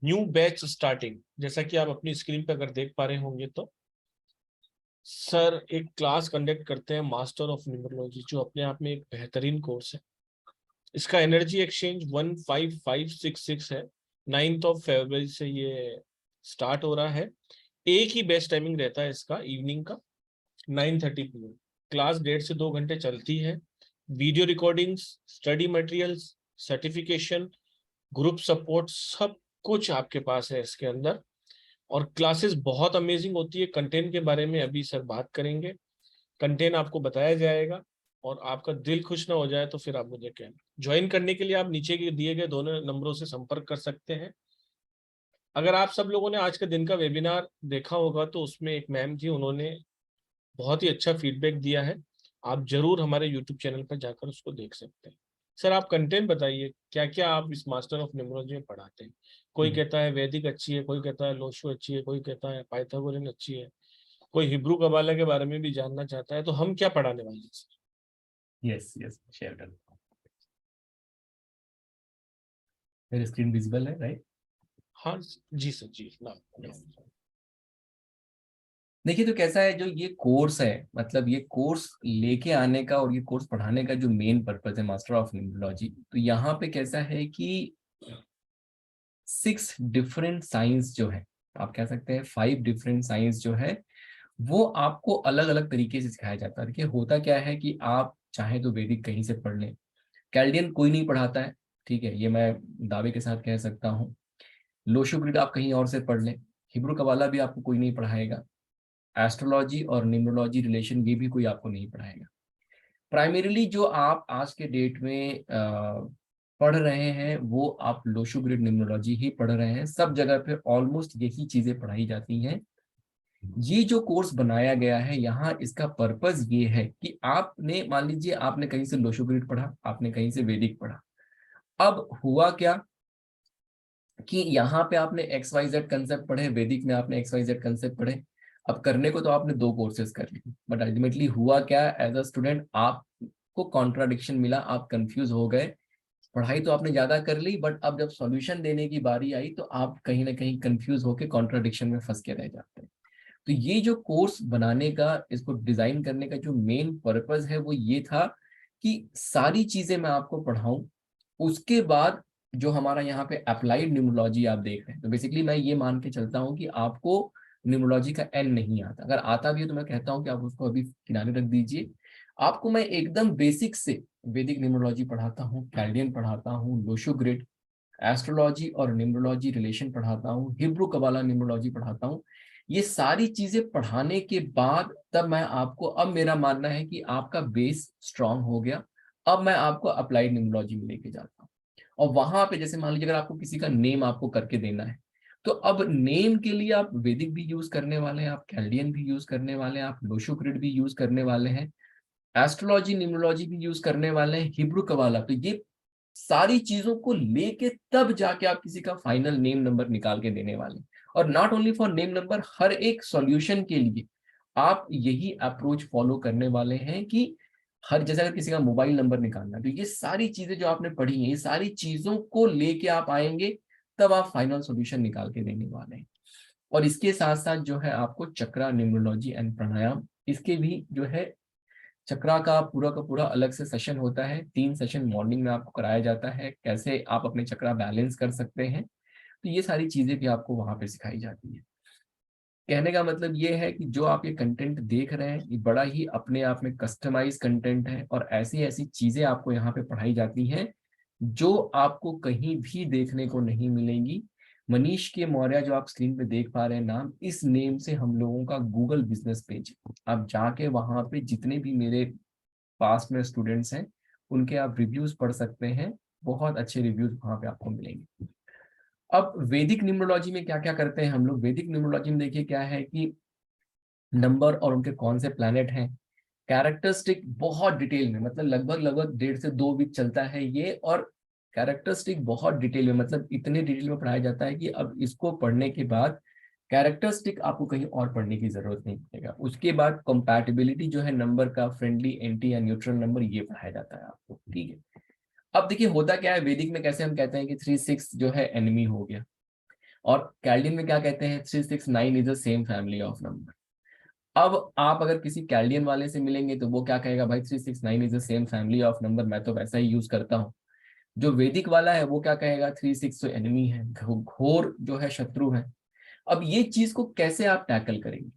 न्यू बैच स्टार्टिंग, जैसा कि आप अपनी स्क्रीन पे अगर देख पा रहे होंगे तो सर एक क्लास कंडक्ट करते हैं मास्टर ऑफ न्यूमरोलॉजी, जो अपने आप में एक बेहतरीन कोर्स है। इसका एनर्जी एक्सचेंज 15566 है। 9th ऑफ फरवरी से ये स्टार्ट हो रहा है। एक ही बेस्ट टाइमिंग रहता है इसका, इवनिंग का 9:30 PM। क्लास 1.5 से 2 घंटे चलती है। Video recordings, study materials, certification, group support, सब कुछ आपके पास है इसके अंदर। और क्लासेस बहुत अमेजिंग होती है। कंटेंट के बारे में अभी सर बात करेंगे, कंटेंट आपको बताया जाएगा, और आपका दिल खुश ना हो जाए तो फिर आप मुझे कहें। ज्वाइन करने के लिए आप नीचे के दिए गए दोनों नंबरों से संपर्क कर सकते हैं। अगर आप सब लोगों ने आज का दिन का वेबिनार देखा होगा तो उसमें एक मैम थी, उन्होंने बहुत ही अच्छा फीडबैक दिया है। आप जरूर हमारे यूट्यूब चैनल पर जाकर उसको देख सकते हैं। सर आप कंटेंट बताइए, क्या क्या आप इस मास्टर ऑफ न्यूमरोलॉजी में पढ़ाते हैं। कोई कहता है वैदिक अच्छी है, कोई कहता है लोशो अच्छी है, कोई कहता है पाइथागोरन अच्छी है, कोई हिब्रू कबाला के बारे में भी जानना चाहता है। तो हम क्या पढ़ाने वाले हैं सर? यस यस, शेयर कर दो। मेरी स्क्रीन विजिबल है, राइट? हाँ जी सर, जी ना। देखिए तो कैसा है, जो ये कोर्स है, मतलब ये कोर्स लेके आने का और ये कोर्स पढ़ाने का जो मेन पर्पस है मास्टर ऑफ न्यूमरोलॉजी, तो यहाँ पे कैसा है कि 6 डिफरेंट साइंस जो है, आप कह सकते हैं 5 डिफरेंट साइंस जो है, वो आपको अलग अलग तरीके से सिखाया जाता है। देखिए होता क्या है कि आप चाहे तो वैदिक कहीं से पढ़ लें, कैल्डियन कोई नहीं पढ़ाता है, ठीक है, ये मैं दावे के साथ कह सकता हूँ। लोशोग्रिड आप कहीं और से पढ़ लें, हिब्रू कबाला भी आपको कोई नहीं पढ़ाएगा, एस्ट्रोलॉजी और न्यूमरोलॉजी रिलेशन ये भी कोई आपको नहीं पढ़ाएगा। प्राइमरीली जो आप आज के डेट में पढ़ रहे हैं वो आप लोशो ग्रिड न्यूमरोलॉजी ही पढ़ रहे हैं। सब जगह पे ऑलमोस्ट यही चीजें पढ़ाई जाती हैं। ये जो कोर्स बनाया गया है यहाँ, इसका पर्पस ये है कि आपने, मान लीजिए आपने कहीं से लोशो ग्रिड पढ़ा, आपने कहीं से वैदिक पढ़ा, अब हुआ क्या कि यहाँ पे आपने XYZ कंसेप्ट पढ़े, वैदिक में आपने XYZ कंसेप्ट पढ़े। अब करने को तो आपने 2 कोर्सेज कर लिए, बट अल्टीमेटली हुआ क्या, एज अ स्टूडेंट आपको कॉन्ट्राडिक्शन मिला, आप कंफ्यूज हो गए। पढ़ाई तो आपने ज्यादा कर ली, बट अब जब सॉल्यूशन देने की बारी आई तो आप कहीं ना कहीं कंफ्यूज होकर कॉन्ट्राडिक्शन में फंस के रह जाते हैं। तो ये जो कोर्स बनाने का, इसको डिजाइन करने का जो मेन पर्पस है वो ये था कि सारी चीजें मैं आपको पढ़ाऊं। उसके बाद जो हमारा यहाँ पे अप्लाइड न्यूमरोलॉजी आप देख रहे हैं, तो बेसिकली मैं ये मान के चलता हूँ कि आपको न्यूमरोलॉजी का एन नहीं आता। अगर आता भी है तो मैं कहता हूँ कि आप उसको अभी किनारे रख दीजिए। आपको मैं एकदम बेसिक से वैदिक न्यूमरोलॉजी पढ़ाता हूँ, कैल्डियन पढ़ाता हूँ, लोशो ग्रिड, एस्ट्रोलॉजी और न्यूमरोलॉजी रिलेशन पढ़ाता हूँ, हिब्रू कबाला न्यूमरोलॉजी पढ़ाता हूँ। ये सारी चीजें पढ़ाने के बाद तब मैं आपको, अब मेरा मानना है कि आपका बेस स्ट्रांग हो गया, अब मैं आपको अप्लाइड न्यूमरोलॉजी में लेके जाता हूँ। और वहां पे जैसे मान लीजिए अगर आपको किसी का नेम आपको करके देना है, तो अब नेम के लिए आप वैदिक भी यूज करने वाले हैं, आप कैल्डियन भी यूज करने वाले हैं, आप लोशोक्रिट भी यूज करने वाले हैं, एस्ट्रोलॉजी न्यूमरोलॉजी भी यूज करने वाले हैं, हिब्रू कबाला। तो ये सारी चीजों को लेके तब जाके आप किसी का फाइनल नेम नंबर निकाल के देने वाले हैं। और not only for name number, हर एक सॉल्यूशन के लिए आप यही अप्रोच फॉलो करने वाले हैं कि हर, जैसे अगर किसी का मोबाइल नंबर निकालना है, तो ये सारी चीजें जो आपने पढ़ी हैं, ये सारी चीजों को लेके आप आएंगे, तब आप फाइनल सॉल्यूशन निकाल के देने वाले हैं। और इसके साथ साथ जो है आपको चक्रा, न्यूमरोलॉजी एंड प्राणायाम, इसके भी जो है चक्रा का पूरा अलग से सेशन होता है। 3 सेशन मॉर्निंग में आपको कराया जाता है, कैसे आप अपने चक्रा बैलेंस कर सकते हैं। तो ये सारी चीजें भी आपको वहां पे सिखाई जाती है। कहने का मतलब ये है कि जो आप ये कंटेंट देख रहे हैं, ये बड़ा ही अपने आप में कस्टमाइज कंटेंट है, और ऐसी ऐसी चीजें आपको यहाँ पे पढ़ाई जाती हैं जो आपको कहीं भी देखने को नहीं मिलेंगी। मनीष के मौर्य जो आप स्क्रीन पे देख पा रहे हैं नाम, इस नेम से हम लोगों का गूगल बिजनेस पेज, आप जाके वहां पे जितने भी मेरे पास में स्टूडेंट्स हैं उनके आप रिव्यूज पढ़ सकते हैं, बहुत अच्छे रिव्यूज वहां पे आपको मिलेंगे। अब वैदिक न्यूमरोलॉजी में क्या क्या करते हैं हम लोग, वैदिक न्यूमरोलॉजी में देखिए क्या है कि नंबर और उनके कौन से प्लैनेट हैं, कैरेक्टरिस्टिक बहुत डिटेल में, मतलब लगभग लगभग 1.5 से 2 वीक चलता है ये, और कैरेक्टरिस्टिक बहुत डिटेल में, मतलब इतने डिटेल में पढ़ाया जाता है कि अब इसको पढ़ने के बाद कैरेक्टरिस्टिक आपको कहीं और पढ़ने की जरूरत नहीं पड़ेगा। उसके बाद कंपैटिबिलिटी जो है नंबर का, फ्रेंडली, एंटी या न्यूट्रल नंबर, ये पढ़ाया जाता है आपको, ठीक है। अब देखिए होता क्या है वैदिक में, कैसे हम कहते हैं कि 3-6 जो है एनिमी हो गया, और कैल्डियन में क्या कहते हैं, 3-6-9 is the same family of number. अब आप अगर किसी कैल्डियन वाले से मिलेंगे तो वो क्या कहेगा, भाई 3-6-9 is the same family of number, मैं तो वैसा ही यूज करता हूँ। जो वैदिक वाला है वो क्या कहेगा, 3-6 तो एनिमी है, घोर जो है शत्रु है। अब ये चीज को कैसे आप टैकल करेंगे,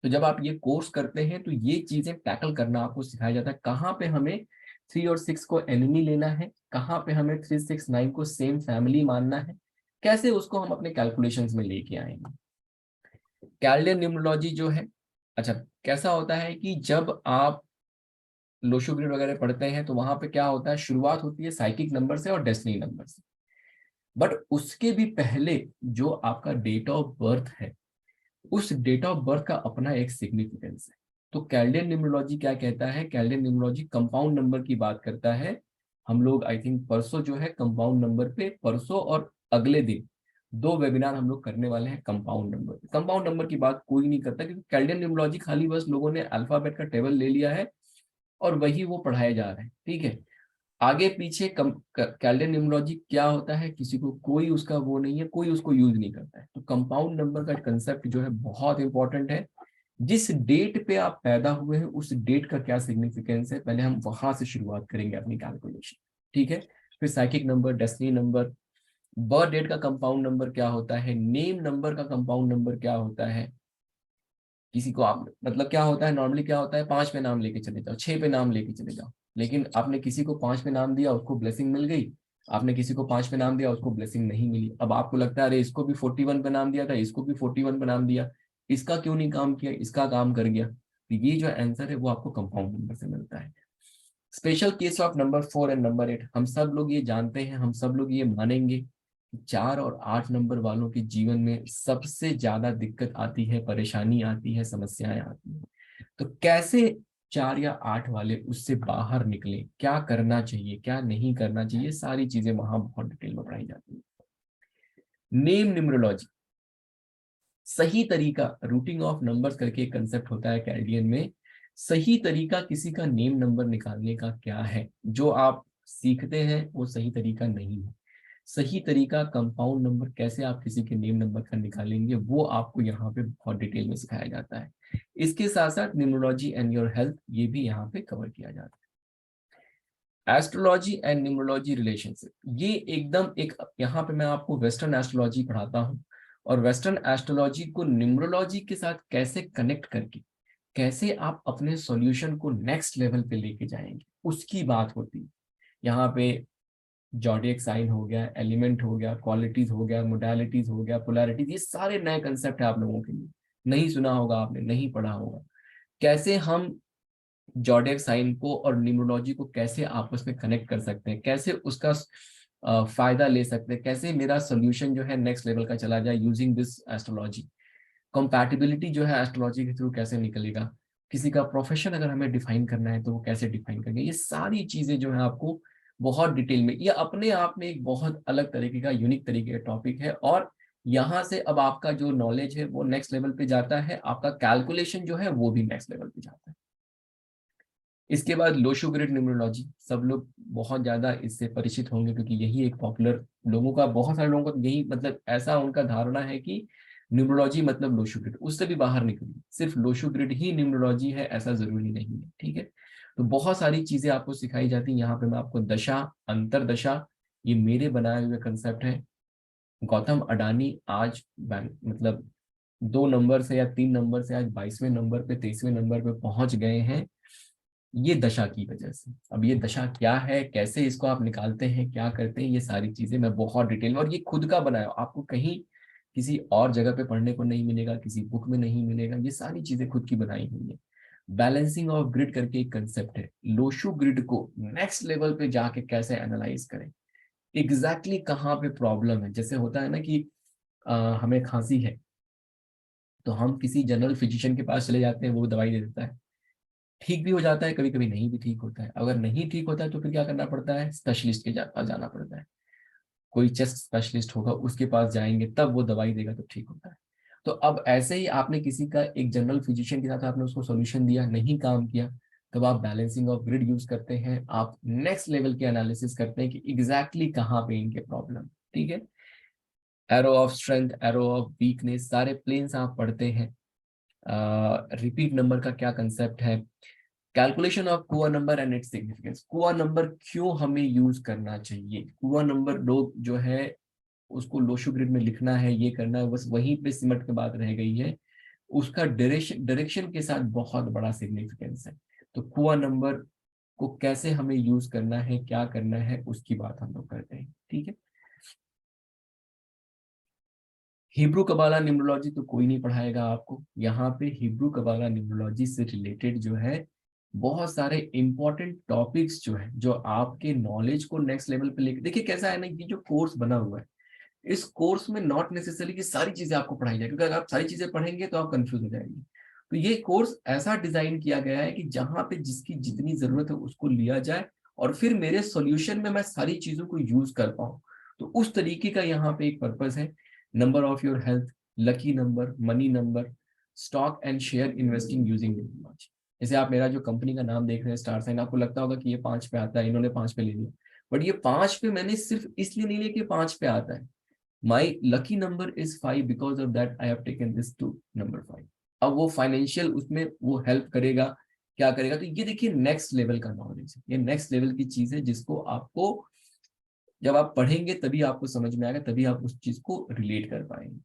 तो जब आप ये कोर्स करते हैं तो ये चीजें टैकल करना आपको सिखाया जाता है, कहाँ पे हमें 3 और 6 को एनिमी लेना है, कहाँ पे हमें 3-6-9 को सेम फैमिली मानना है, कैसे उसको हम अपने कैलकुलेशंस में लेके आएंगे। कैल्डियन न्यूमरोलॉजी जो है, अच्छा कैसा होता है कि जब आप लोशो ग्रिड वगैरह पढ़ते हैं तो वहां पे क्या होता है, शुरुआत होती है साइकिक नंबर से और डेस्टिनी नंबर से, बट उसके भी पहले जो आपका डेट ऑफ बर्थ है, उस डेट ऑफ बर्थ का अपना एक सिग्निफिकेंस है। तो कैल्डियन न्यूमरोलॉजी क्या कहता है, कैल्डियन न्यूमरोलॉजी कंपाउंड नंबर की बात करता है। हम लोग आई थिंक परसों जो है कंपाउंड नंबर पे, परसों और अगले दिन 2 वेबिनार हम लोग करने वाले हैं कंपाउंड नंबर पे। कंपाउंड नंबर की बात कोई नहीं करता, क्योंकि कैल्डियन न्यूमरोलॉजी खाली बस लोगों ने अल्फाबेट का टेबल ले लिया है और वही वो पढ़ाए जा रहे हैं, ठीक है। आगे पीछे कैल्डियन न्यूमरोलॉजी क्या होता है, किसी को कोई उसका वो नहीं है, कोई उसको यूज नहीं करता है। तो कंपाउंड नंबर का कंसेप्ट जो है बहुत इंपॉर्टेंट है। जिस डेट पे आप पैदा हुए हैं उस डेट का क्या सिग्निफिकेंस है, पहले हम वहां से शुरुआत करेंगे अपनी कैलकुलेशन, ठीक है। फिर psychic number, destiny number, birth date का कंपाउंड नंबर क्या होता है, नेम नंबर का कंपाउंड नंबर क्या होता है। किसी को आप, मतलब क्या होता है नॉर्मली, क्या होता है 5 पे नाम लेके चले जाओ, 6 पे नाम लेके चले जाओ, लेकिन आपने किसी को 5 पे नाम दिया उसको ब्लेसिंग मिल गई, आपने किसी को 5 पे नाम दिया उसको ब्लेसिंग नहीं मिली। अब आपको लगता है अरे इसको भी 41 पे नाम दिया था, इसको भी 41 पे नाम दिया, इसका क्यों नहीं काम किया, इसका काम कर गया। तो ये जो आंसर है वो आपको कंपाउंड नंबर से मिलता है। Special case of number 4 and number 8, हम सब लोग ये जानते हैं, हम सब लोग ये मानेंगे कि 4 और 8 नंबर वालों के जीवन में सबसे ज्यादा दिक्कत आती है, परेशानी आती है, समस्याएं आती है। तो कैसे 4 या 8 वाले उससे बाहर निकले, क्या करना चाहिए क्या नहीं करना चाहिए, सारी चीजें वहां बहुत डिटेल में पढ़ाई जाती है। नेम न्यूमरोलॉजी, सही तरीका, रूटिंग ऑफ नंबर्स करके एक कंसेप्ट होता है कैल्डियन में। सही तरीका किसी का नेम नंबर निकालने का क्या है, जो आप सीखते हैं वो सही तरीका नहीं है। सही तरीका कंपाउंड नंबर कैसे आप किसी के नेम नंबर का निकालेंगे, वो आपको यहाँ पे बहुत डिटेल में सिखाया जाता है। इसके साथ साथ न्यूमरोलॉजी एंड योर हेल्थ, ये भी यहाँ पे कवर किया जाता है। एस्ट्रोलॉजी एंड न्यूमरोलॉजी रिलेशनशिप, ये एकदम एक, यहाँ पे मैं आपको वेस्टर्न एस्ट्रोलॉजी पढ़ाता हूँ, और वेस्टर्न एस्ट्रोलॉजी को न्यूमरोलॉजी के साथ कैसे कनेक्ट करके कैसे आप अपने सॉल्यूशन को नेक्स्ट लेवल पे लेके जाएंगे, उसकी बात होती है। यहाँ पे जॉडियक साइन हो गया, एलिमेंट हो गया, क्वालिटीज हो गया, मोडालिटीज हो गया, पोलैरिटीज, ये सारे नए कंसेप्ट है आप लोगों के लिए। नहीं सुना होगा आपने, नहीं पढ़ा होगा। कैसे हम ज़ोडिएक साइन को और न्यूमरोलॉजी को कैसे आपस में कनेक्ट कर सकते हैं, कैसे उसका फायदा ले सकते हैं, कैसे मेरा सोल्यूशन जो है नेक्स्ट लेवल का चला जाए यूजिंग दिस एस्ट्रोलॉजी। कंपैटिबिलिटी जो है एस्ट्रोलॉजी के थ्रू कैसे निकलेगा, किसी का प्रोफेशन अगर हमें डिफाइन करना है तो वो कैसे डिफाइन करेंगे, ये सारी चीजें जो है आपको बहुत डिटेल में, ये अपने आप में एक बहुत अलग तरीके का यूनिक तरीके का टॉपिक है। और यहाँ से अब आपका जो नॉलेज है वो नेक्स्ट लेवल पे जाता है, आपका कैलकुलेशन जो है वो भी नेक्स्ट लेवल पे जाता है। इसके बाद लोशो ग्रिड न्यूमरोलॉजी, सब लोग बहुत ज्यादा इससे परिचित होंगे क्योंकि यही एक पॉपुलर लोगों का, बहुत सारे लोगों का यही मतलब ऐसा उनका धारणा है कि न्यूमरोलॉजी मतलब लोशो ग्रिड, उससे भी बाहर निकलिए, सिर्फ लोशो ग्रिड ही न्यूमरोलॉजी है ऐसा जरूरी नहीं है, ठीक है। तो बहुत सारी चीजें आपको सिखाई जाती हैं। यहाँ पे मैं आपको दशा, अंतरदशा, ये मेरे बनाए हुए कंसेप्ट है। गौतम अडानी आज मतलब 2 नंबर से या 3 नंबर से आज 22वें नंबर पे, 23वें नंबर पे पहुंच गए हैं, ये दशा की वजह से। अब ये दशा क्या है, कैसे इसको आप निकालते हैं, क्या करते हैं, ये सारी चीजें मैं बहुत डिटेल में, और ये खुद का बनाया, आपको कहीं किसी और जगह पे पढ़ने को नहीं मिलेगा, किसी बुक में नहीं मिलेगा, ये सारी चीजें खुद की बनाई हुई है। बैलेंसिंग ऑफ ग्रिड करके एक कंसेप्ट है, लोशो ग्रिड को नेक्स्ट लेवल पे जाके कैसे एनालाइज करें, एग्जैक्टली कहाँ पे प्रॉब्लम है। जैसे होता है ना कि हमें खांसी है तो हम किसी जनरल फिजिशियन के पास चले जाते हैं, वो दवाई दे देता है, ठीक भी हो जाता है, कभी कभी नहीं भी ठीक होता है। अगर नहीं ठीक होता है तो फिर क्या करना पड़ता है, स्पेशलिस्ट के पास जाना पड़ता है। कोई चेस्ट स्पेशलिस्ट होगा उसके पास जाएंगे, तब वो दवाई देगा तो ठीक होता है। तो अब ऐसे ही आपने किसी का एक जनरल फिजिशियन के साथ आपने उसको सोल्यूशन दिया, नहीं काम किया, तब आप बैलेंसिंग ऑफ ग्रिड यूज करते हैं, आप नेक्स्ट लेवल के एनालिसिस करते हैं कि एग्जैक्टली कहाँ पे इनके प्रॉब्लम, ठीक है। Arrow of strength, arrow of weakness, सारे प्लेन्स आप पढ़ते हैं। रिपीट नंबर का क्या कंसेप्ट है, कैलकुलेशन ऑफ कुआ नंबर एंड इट्स सिग्निफिकेंस, कुआ नंबर क्यों हमें यूज करना चाहिए, कुआ नंबर लोग जो है उसको लोशो ग्रिड में लिखना है, ये करना है, बस वहीं पे सिमट के बात रह गई है, उसका डायरेक्शन के साथ बहुत बड़ा सिग्निफिकेंस है। तो कुआ नंबर को कैसे हमें यूज करना है, क्या करना है, उसकी बात हम लोग करते हैं, ठीक है। हिब्रू कबाला न्यूमरोलॉजी तो कोई नहीं पढ़ाएगा आपको, यहाँ पे हिब्रू कबाला न्यूमरोलॉजी से रिलेटेड जो है बहुत सारे इंपॉर्टेंट टॉपिक्स जो है, जो आपके नॉलेज को नेक्स्ट लेवल पे लेके, देखिए कैसा है ना, ये जो कोर्स बना हुआ है, इस कोर्स में नॉट नेसेसरी कि सारी चीजें आपको पढ़ाई जाए, क्योंकि अगर आप सारी चीजें पढ़ेंगे तो आप कंफ्यूज हो जाएंगे। तो ये कोर्स ऐसा डिजाइन किया गया है कि जहां पे जिसकी जितनी जरूरत है उसको लिया जाए, और फिर मेरे सॉल्यूशन में मैं सारी चीजों को यूज कर पाऊँ। तो उस तरीके का यहाँ पे एक पर्पस है। Number of your health, lucky number, money number, stock and share investing using numerology. जैसे आप मेरा जो कंपनी का नाम देख रहे हैं स्टार साइन, आपको लगता होगा कि ये 5 पे आता है, इन्होंने 5 पे ले लिया, बट ये 5 पे मैंने सिर्फ इसलिए नहीं लिया कि 5 पे आता है। My lucky number is 5 because of that I have taken this to number 5। अब वो फाइनेंशियल उसमें वो हेल्प करेगा, क्या करेगा, तो ये देखिए नेक्स्ट लेवल का नॉलेज है, ये नेक्स्ट लेवल की चीज है जिसको आपको जब आप पढ़ेंगे तभी आपको समझ में आएगा, तभी आप उस चीज को रिलेट कर पाएंगे।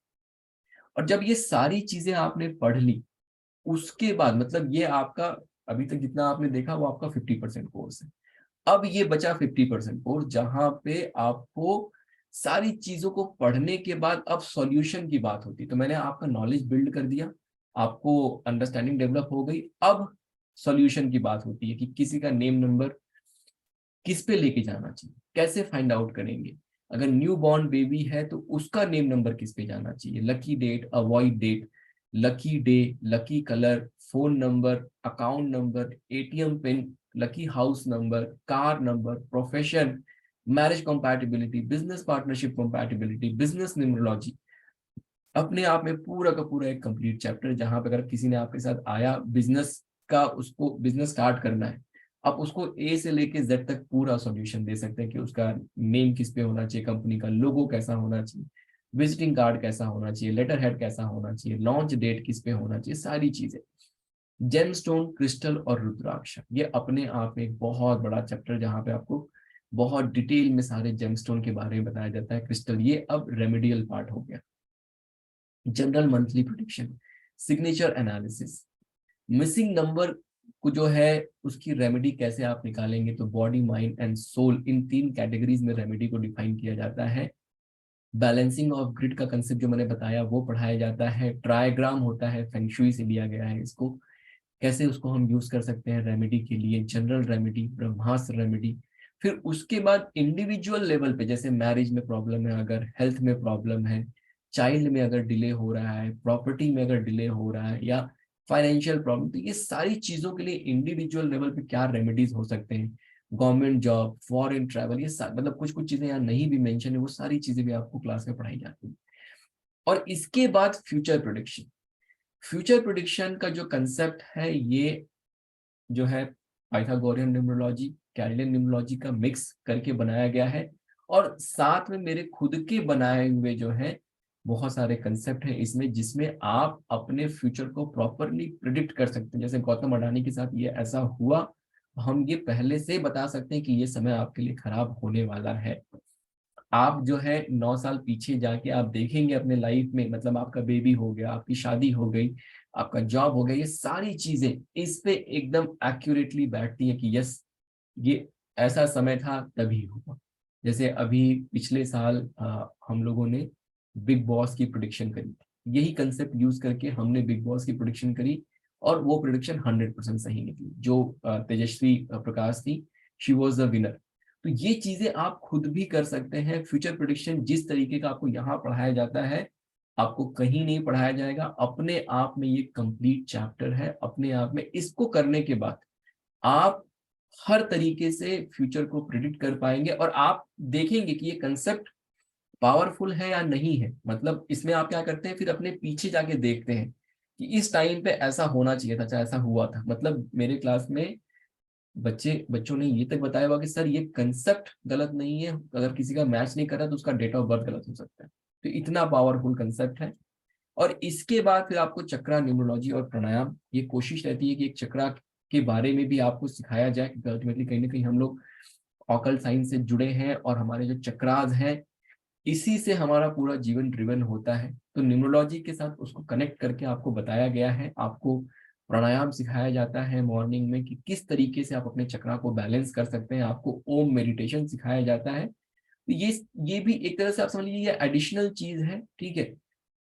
और जब ये सारी चीजें आपने पढ़ ली, उसके बाद मतलब ये आपका अभी तक जितना आपने देखा वो आपका 50% कोर्स है। अब ये बचा 50% कोर्स, जहां पे आपको सारी चीजों को पढ़ने के बाद अब सॉल्यूशन की बात होती है। तो मैंने आपका नॉलेज बिल्ड कर दिया, आपको अंडरस्टैंडिंग डेवलप हो गई, अब सॉल्यूशन की बात होती है कि किसी का नेम नंबर किस पे लेके जाना चाहिए, कैसे फाइंड आउट करेंगे। अगर न्यू बॉर्न बेबी है तो उसका नेम नंबर किस पे जाना चाहिए, lucky date, avoid date, lucky day, lucky colour, phone number, account number, ATM pin, lucky house number, car number, profession, marriage compatibility, business partnership compatibility, business numerology, अपने आप में पूरा का पूरा एक कंप्लीट चैप्टर, जहां पे अगर किसी ने आपके साथ आया बिजनेस का, उसको बिजनेस स्टार्ट करना है, आप उसको ए से लेके जेड तक पूरा सॉल्यूशन दे सकते हैं कि उसका नेम किस पे होना चाहिए, कंपनी का लोगो कैसा होना चाहिए, विजिटिंग कार्ड कैसा होना चाहिए, लेटर हेड कैसा होना चाहिए, लॉन्च डेट किस पे होना चाहिए, सारी चीजें। जेमस्टोन, क्रिस्टल और रुद्राक्ष, ये अपने आप में एक बहुत बड़ा चैप्टर, जहां पे आपको बहुत डिटेल में सारे जेमस्टोन के बारे में बताया जाता है। क्रिस्टल ये अब रेमेडियल पार्ट हो गया। General monthly prediction, signature analysis, missing number को जो है उसकी रेमेडी कैसे आप निकालेंगे, तो बॉडी, माइंड एंड सोल, इन 3 कैटेगरीज में रेमेडी को डिफाइन किया जाता है। बैलेंसिंग ऑफ ग्रिड का कंसेप्ट जो मैंने बताया वो पढ़ाया जाता है। ट्रायग्राम होता है, फेंगशुई से लिया गया है इसको, कैसे उसको हम यूज कर सकते हैं रेमेडी के लिए, जनरल रेमेडी, ब्रह्मास्त्र रेमेडी। फिर उसके बाद इंडिविजुअल लेवल पे, जैसे मैरिज में प्रॉब्लम है, अगर हेल्थ में प्रॉब्लम है, चाइल्ड में अगर डिले हो रहा है, प्रॉपर्टी में अगर डिले हो रहा है, या फाइनेंशियल प्रॉब्लम, तो ये सारी चीजों के लिए इंडिविजुअल लेवल पे क्या रेमेडीज हो सकते हैं। गवर्नमेंट जॉब, फॉरेन ट्रैवल, ये मतलब कुछ कुछ चीजें यहाँ नहीं भी मेंशन है, वो सारी चीजें भी आपको क्लास में पढ़ाई जाती है। और इसके बाद फ्यूचर प्रेडिक्शन। फ्यूचर प्रेडिक्शन का जो कंसेप्ट है, ये जो है पाइथागोरियन न्यूमरोलॉजी, कैलेंडर न्यूमरोलॉजी का मिक्स करके बनाया गया है। और साथ में मेरे खुद के बनाए हुए जो है बहुत सारे कंसेप्ट हैं इसमें, जिसमें आप अपने फ्यूचर को प्रॉपरली प्रिडिक्ट कर सकते हैं। जैसे गौतम अडानी के साथ ये ऐसा हुआ, हम ये पहले से बता सकते हैं कि ये समय आपके लिए खराब होने वाला है। आप जो है 9 साल पीछे जाके आप देखेंगे अपने लाइफ में, मतलब आपका बेबी हो गया, आपकी शादी हो गई, आपका जॉब हो गया, ये सारी चीजें इस पे एकदम एक्यूरेटली बैठती हैं कि यस, ये ऐसा समय था तभी हुआ। जैसे अभी पिछले साल हम लोगों ने बिग बॉस की प्रिडिक्शन करी थी, यही कंसेप्ट यूज करके हमने बिग बॉस की प्रिडिक्शन करी, और वो प्रिडिक्शन 100% सही निकली। जो तेजस्वी प्रकाश थी, शी वॉज द विनर। तो ये चीजें आप खुद भी कर सकते हैं। फ्यूचर प्रेडिक्शन जिस तरीके का आपको यहाँ पढ़ाया जाता है, आपको कहीं नहीं पढ़ाया जाएगा। अपने आप में ये कंप्लीट चैप्टर है। अपने आप में इसको करने के बाद आप हर तरीके से फ्यूचर को प्रिडिक्ट कर पाएंगे, और आप देखेंगे कि ये कंसेप्ट पावरफुल है या नहीं है। मतलब इसमें आप क्या करते हैं, फिर अपने पीछे जाके देखते हैं कि इस टाइम पे ऐसा होना चाहिए था, चाहे ऐसा हुआ था। मतलब मेरे क्लास में बच्चों ने ये तक बताया हुआ कि सर ये कंसेप्ट गलत नहीं है, अगर किसी का मैच नहीं कर रहा तो उसका डेट ऑफ बर्थ गलत हो सकता है। तो इतना पावरफुल कंसेप्ट है। और इसके बाद फिर आपको चक्रा, न्यूमरोलॉजी और प्राणायाम, ये कोशिश रहती है कि एक चक्रा के बारे में भी आपको सिखाया जाए, क्योंकि अल्टीमेटली कहीं ना कहीं हम लोग ऑकल्ट साइंस से जुड़े हैं, और हमारे जो चक्रास हैं इसी से हमारा पूरा जीवन ड्रिवन होता है। तो न्यूमरोलॉजी के साथ उसको कनेक्ट करके आपको बताया गया है। आपको प्राणायाम सिखाया जाता है मॉर्निंग में कि किस तरीके से आप अपने चक्रा को बैलेंस कर सकते हैं। आपको ओम मेडिटेशन सिखाया जाता है। तो ये भी एक तरह से आप समझ लीजिए ये एडिशनल चीज है, ठीक है।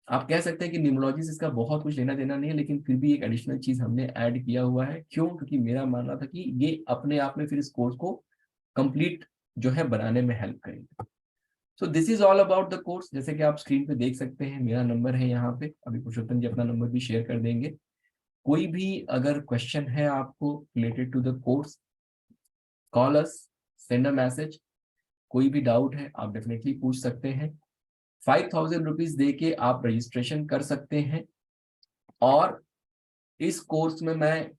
आप कह सकते हैं कि न्यूमरोलॉजी से इसका बहुत कुछ लेना देना नहीं है, लेकिन फिर भी एक एडिशनल चीज हमने ऐड किया हुआ है। क्यों? क्योंकि मेरा मानना था कि ये अपने आप में फिर इस कोर्स को कंप्लीट जो है बनाने में हेल्प करेगा। So this is all about the course. जैसे कि आप स्क्रीन पे देख सकते हैं, मेरा नंबर है यहाँ पे। अभी पुरुषोत्तम जी अपना नंबर भी शेयर कर देंगे। कोई भी अगर क्वेश्चन है आपको related to the course, call us, send a message. कोई भी डाउट है आप डेफिनेटली पूछ सकते हैं। 5,000 रुपीज दे के आप रजिस्ट्रेशन कर सकते हैं। और इस कोर्स में मैं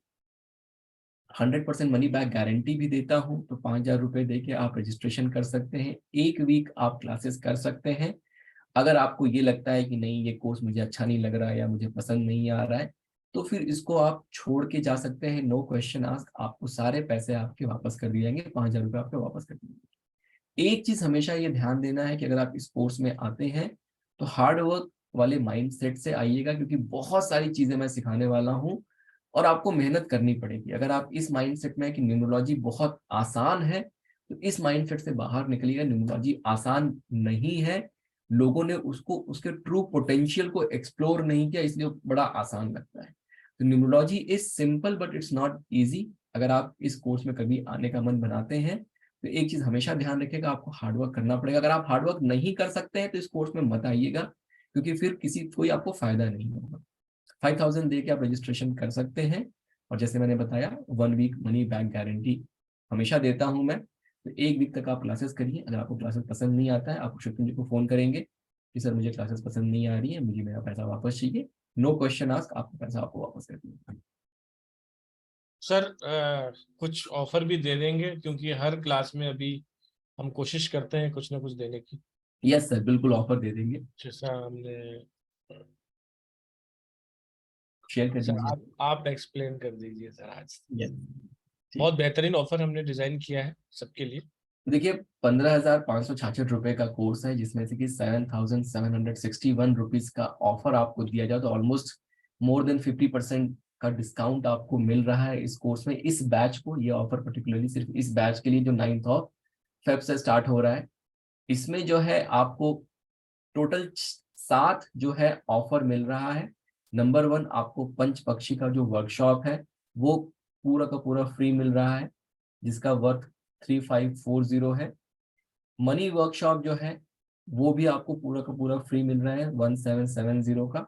100% मनी बैक गारंटी भी देता हूं। तो 5,000 रुपए दे के आप रजिस्ट्रेशन कर सकते हैं, 1 वीक आप क्लासेस कर सकते हैं। अगर आपको ये लगता है कि नहीं, ये कोर्स मुझे अच्छा नहीं लग रहा है या मुझे पसंद नहीं आ रहा है, तो फिर इसको आप छोड़ के जा सकते हैं। नो क्वेश्चन आस्क, आपको सारे पैसे आपके वापस कर दिए जाएंगे, 5,000 रुपये आपके वापस कर दिए जाएंगे। एक चीज हमेशा ये ध्यान देना है कि अगर आप इस कोर्स में आते हैं तो हार्ड वर्क वाले माइंड सेट से आइएगा, क्योंकि बहुत सारी चीजें मैं सिखाने वाला हूँ और आपको मेहनत करनी पड़ेगी। अगर आप इस माइंड सेट में है कि न्यूमरोलॉजी बहुत आसान है, तो इस माइंड सेट से बाहर निकलिएगा। न्यूमरोलॉजी आसान नहीं है, लोगों ने उसको उसके ट्रू पोटेंशियल को एक्सप्लोर नहीं किया, इसलिए बड़ा आसान लगता है। तो numerology is simple but it's not easy. अगर आप इस कोर्स में कभी आने का मन बनाते हैं तो एक चीज हमेशा ध्यान रखिएगा, आपको हार्डवर्क करना पड़ेगा। अगर आप हार्डवर्क नहीं कर सकते हैं तो इस कोर्स में मत आइएगा, क्योंकि फिर कोई आपको फायदा नहीं होगा। 5,000 दे के आप रजिस्ट्रेशन कर सकते हैं। और जैसे मैंने बताया 1 वीक मनी बैक गारंटी हमेशा देता हूं मैं। तो 1 वीक तक आप क्लासेस करिए। अगर आपको क्लासेस पसंद नहीं आता है, आप पुरुषोत्तम जी को फोन करेंगे कि सर मुझे क्लासेस पसंद नहीं आ रही है, मुझे मेरा पैसा वापस चाहिए। नो क्वेश्चन आस्क, आपको पैसा आपको वापस कर दिया। सर कुछ ऑफर भी दे देंगे, क्योंकि हर क्लास में अभी हम कोशिश करते हैं कुछ ना कुछ देने की। यस सर, बिल्कुल ऑफर दे देंगे, जैसा हमने शेयर कर सर, दीजिए। आप एक्सप्लेन कर दीजिए सर आज। यस, बहुत बेहतरीन ऑफर हमने डिजाइन किया है सबके लिए। देखिए 15,566 रुपए का कोर्स है, जिसमें से कि 7,761 रुपीज का ऑफर आपको दिया जाए, तो ऑलमोस्ट मोर देन 50% का डिस्काउंट आपको मिल रहा है इस कोर्स में। इस बैच को, ये ऑफर पर्टिकुलरली सिर्फ इस बैच के लिए जो 9 फेब से स्टार्ट हो रहा है। इसमें जो है आपको टोटल 7 जो है ऑफर मिल रहा है। नंबर 1 आपको पंच पक्षी का जो वर्कशॉप है वो पूरा का पूरा फ्री मिल रहा है, जिसका वर्थ 3540 है। मनी वर्कशॉप जो है वो भी आपको पूरा का पूरा फ्री मिल रहा है 1770 का।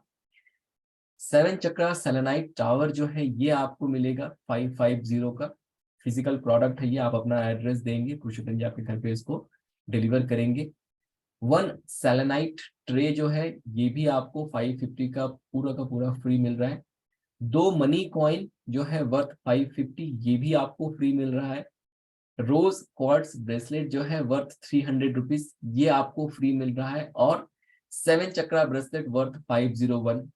7 चक्रा सेलेनाइट टावर जो है ये आपको मिलेगा 550 का। फिजिकल प्रोडक्ट है ये, आप अपना एड्रेस देंगे, पुरुषोत्तम जी आपके घर पे इसको डिलीवर करेंगे। 1 सेलेनाइट ट्रे जो है ये भी आपको 550 का पूरा फ्री मिल रहा है। 2 मनी कॉइन जो है वर्थ 550 ये भी आपको फ्री मिल रहा है। रोज क्वार्ट्स ब्रेसलेट जो है वर्थ 300 रुपीज ये आपको फ्री मिल रहा है। और 7 चक्रा ब्रेसलेट वर्थ 501।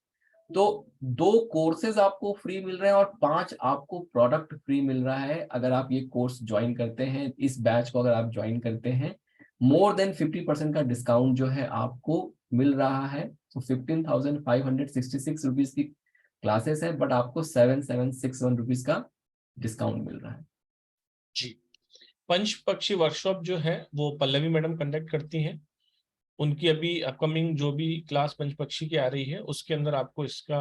तो 2 कोर्सेज आपको फ्री मिल रहे हैं और 5 आपको प्रोडक्ट फ्री मिल रहा है अगर आप ये कोर्स ज्वाइन करते हैं। इस बैच को अगर आप ज्वाइन करते हैं, मोर देन 50% का डिस्काउंट जो है आपको मिल रहा है। तो 15,566 रुपीज की क्लासेस है, बट आपको 7,761 रुपीज का डिस्काउंट मिल रहा है। जी, पंच पक्षी वर्कशॉप जो है वो पल्लवी मैडम कंडक्ट करती हैं। उनकी अभी अपकमिंग जो भी क्लास पंच पक्षी की आ रही है उसके अंदर आपको इसका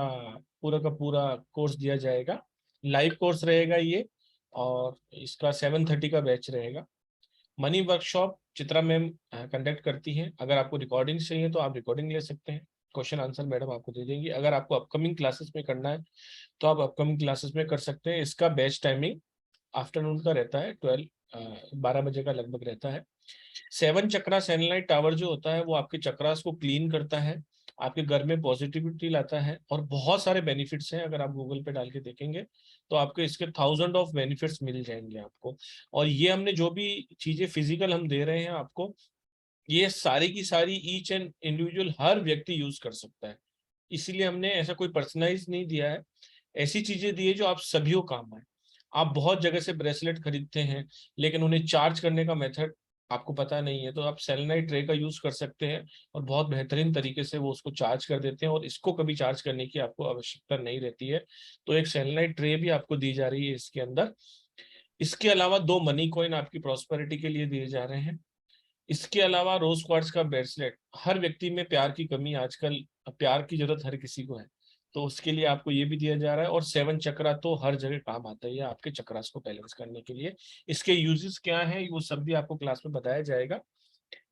पूरा का पूरा कोर्स दिया जाएगा। लाइव कोर्स रहेगा ये, और इसका 7:30 का बैच रहेगा। Money workshop Chitra ma'am conduct करती हैं। अगर आपको रिकॉर्डिंग चाहिए तो आप रिकॉर्डिंग ले सकते हैं, क्वेश्चन आंसर मैडम आपको दे देंगी। अगर आपको अपकमिंग क्लासेस में करना है तो आप अपकमिंग क्लासेस में कर सकते हैं। इसका बैच टाइमिंग आफ्टरनून का रहता है, 12 बजे का लगभग रहता है। 7 चक्रा सैटेलाइट टावर जो होता है वो आपके चक्रास को क्लीन करता है, आपके घर में पॉजिटिविटी लाता है, और बहुत सारे बेनिफिट्स हैं। अगर आप गूगल पे डाल के देखेंगे तो आपको इसके 1000 ऑफ बेनिफिट्स मिल जाएंगे आपको। और ये हमने जो भी चीजें फिजिकल हम दे रहे हैं आपको, ये सारी की सारी ईच एंड इंडिविजुअल हर व्यक्ति यूज कर सकता है। इसीलिए हमने ऐसा कोई पर्सनलाइज नहीं दिया है, ऐसी चीजें दी है जो आप सभी को काम आए। आप बहुत जगह से ब्रेसलेट खरीदते हैं लेकिन उन्हें चार्ज करने का मेथड आपको पता नहीं है, तो आप सेलेनाइट ट्रे का यूज कर सकते हैं और बहुत बेहतरीन तरीके से वो उसको चार्ज कर देते हैं, और इसको कभी चार्ज करने की आपको आवश्यकता नहीं रहती है। तो एक सेलेनाइट ट्रे भी आपको दी जा रही है इसके अंदर। इसके अलावा 2 मनी कॉइन आपकी प्रॉस्पेरिटी के लिए दिए जा रहे हैं। इसके अलावा रोज क्वार्ट्स का ब्रेसलेट, हर व्यक्ति में प्यार की कमी आजकल, प्यार की जरूरत हर किसी को है, तो उसके लिए आपको ये भी दिया जा रहा है। और 7 चक्रा तो हर जगह काम आता है, आपके चक्रास को बैलेंस करने के लिए। इसके यूजेस क्या हैं वो सब भी आपको क्लास में बताया जाएगा।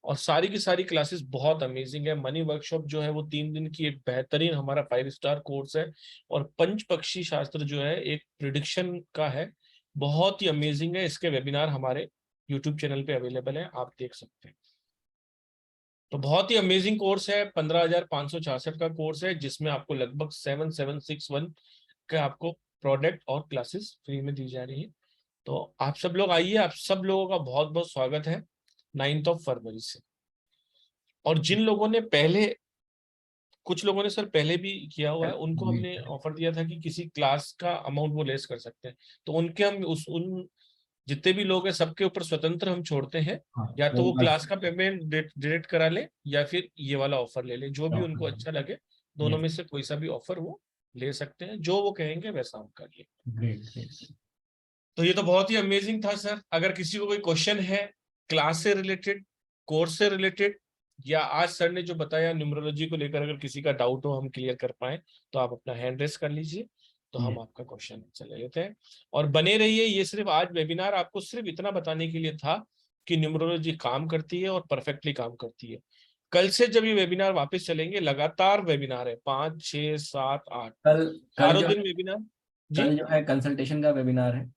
और सारी की सारी क्लासेस बहुत अमेजिंग है। मनी वर्कशॉप जो है वो 3 दिन की एक बेहतरीन हमारा 5 स्टार कोर्स है। और पंच पक्षी शास्त्र जो है एक प्रिडिक्शन का है, बहुत ही अमेजिंग है। इसके वेबिनार हमारे यूट्यूब चैनल पे अवेलेबल है, आप देख सकते हैं। तो बहुत ही अमेजिंग कोर्स है, 15,566 का कोर्स है, जिसमें आपको लगभग 7,761 का आपको प्रोडक्ट और क्लासेस फ्री में दी जा रही है। तो आप सब लोग आइए, आप सब लोगों का बहुत बहुत स्वागत है 9 फरवरी से। और जिन लोगों ने पहले, कुछ लोगों ने सर पहले भी किया हुआ है, उनको हमने ऑफर दिया था कि किसी क्लास का अमाउंट वो लेस कर सकते हैं, तो उनके हम उन जितने भी लोग हैं सबके ऊपर स्वतंत्र हम छोड़ते हैं। हाँ, या तो वो वो क्लास का पेमेंट डायरेक्ट करा ले या फिर ये वाला ऑफर ले ले, जो भी उनको अच्छा लगे, दोनों में से कोई सा भी ऑफर वो ले सकते हैं, जो वो कहेंगे वैसा हम करिए। ग्रेट। तो ये तो बहुत ही अमेजिंग था सर। अगर किसी को कोई क्वेश्चन है क्लास से रिलेटेड, कोर्स से रिलेटेड, या आज सर ने जो बताया न्यूमरोलॉजी को लेकर, अगर किसी का डाउट हो हम क्लियर कर पाए, तो आप अपना हैंड रेस कर लीजिए, तो हम आपका क्वेश्चन चले लेते हैं। और बने रहिए, ये सिर्फ आज वेबिनार आपको सिर्फ इतना बताने के लिए था कि न्यूमरोलॉजी काम करती है और परफेक्टली काम करती है। कल से जब ये वेबिनार वापस चलेंगे, लगातार वेबिनार है, 5, 6, 7, 8 कल चारों जो दिन वेबिनार। जी कल जो है कंसल्टेशन का वेबिनार है।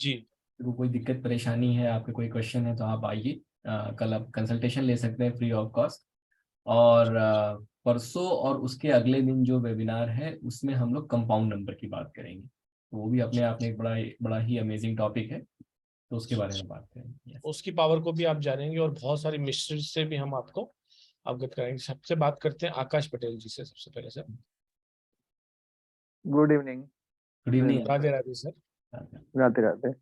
जी तो कोई दिक्कत परेशानी है, आपके कोई क्वेश्चन है तो आप आइए। कल आप कंसल्टेशन ले सकते हैं फ्री ऑफ कॉस्ट। और परसों और उसके अगले दिन जो वेबिनार है उसमें हम लोग कंपाउंड नंबर की बात करेंगे, तो वो भी अपने आप में एक बड़ा ही अमेजिंग टॉपिक है, तो उसके बारे में बात करेंगे। Yes. उसकी पावर को भी आप जानेंगे, और बहुत सारी मिस्ट्री से भी हम आपको अवगत कराएंगे। सबसे बात करते हैं आकाश पटेल जी से सबसे पहले। Sir good evening. Good evening. Radhe Radhe sir. Radhe Radhe.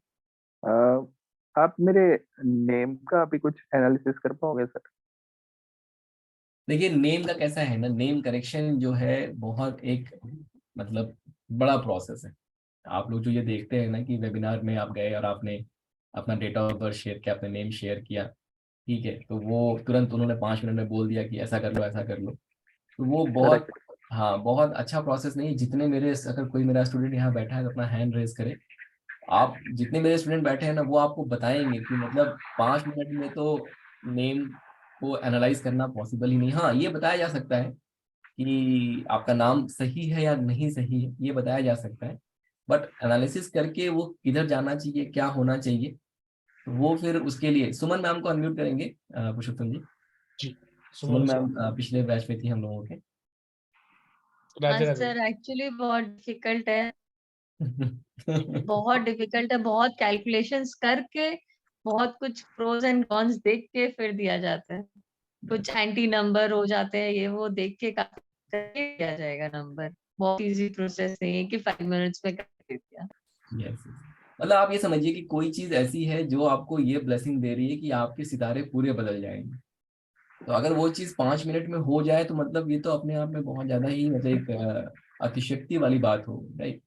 आप मेरे नेम का अभी कुछ एनालिसिस कर पाओगे सर? देखिए, नेम का कैसा है ना, नेम करेक्शन जो है बहुत एक मतलब बड़ा प्रोसेस है। आप लोग जो ये देखते हैं ना कि वेबिनार में आप गए और आपने अपना डेट ऑफ बर्थ शेयर किया, अपना नेम शेयर किया, ठीक है, तो वो तुरंत उन्होंने 5 मिनट में बोल दिया कि ऐसा कर लो ऐसा कर लो, तो वो बहुत, करेक्ट। हाँ बहुत अच्छा प्रोसेस नहीं है। जितने मेरे, अगर कोई मेरा स्टूडेंट यहाँ बैठा है तो अपना हैंड रेज करे। आप जितने मेरे स्टूडेंट बैठे हैं ना, वो आपको बताएंगे कि मतलब 5 मिनट में तो नेम को एनालाइज करना पॉसिबल ही नहीं। हाँ, ये बताया जा सकता है कि आपका नाम सही है या नहीं सही है, ये बताया जा सकता है, बट एनालिसिस करके वो किधर जाना चाहिए, क्या होना चाहिए, तो वो फिर उसके लिए सुमन मैम को अनम्यूट करेंगे। पुरुषोत्तम जी, जी सुमन सुमन मैम सर। पिछले बैच में थी हम लोगों के। हाँ राधे राधे। सर, एक्चुअली बहुत डिफिकल्ट है, बहुत डिफिकल्ट है, बहुत कैलकुलेशंस करके, बहुत कुछ प्रोज एंड कॉन्स देख के फिर दिया जाता है। कुछ एंटी नंबर हो जाते हैं, ये वो देख के करके दिया जाएगा नंबर। बहुत इजी प्रोसेस नहीं है कि 5 मिनट्स में कर दिया। यस, मतलब आप ये समझिए कि कोई चीज ऐसी है जो आपको ये ब्लेसिंग दे रही है कि आपके सितारे पूरे बदल जाएंगे। तो अगर वो चीज 5 मिनट में हो जाए तो मतलब ये तो अपने आप में बहुत ज्यादा ही मतलब एक अतिशक्ति वाली बात हो, राइट।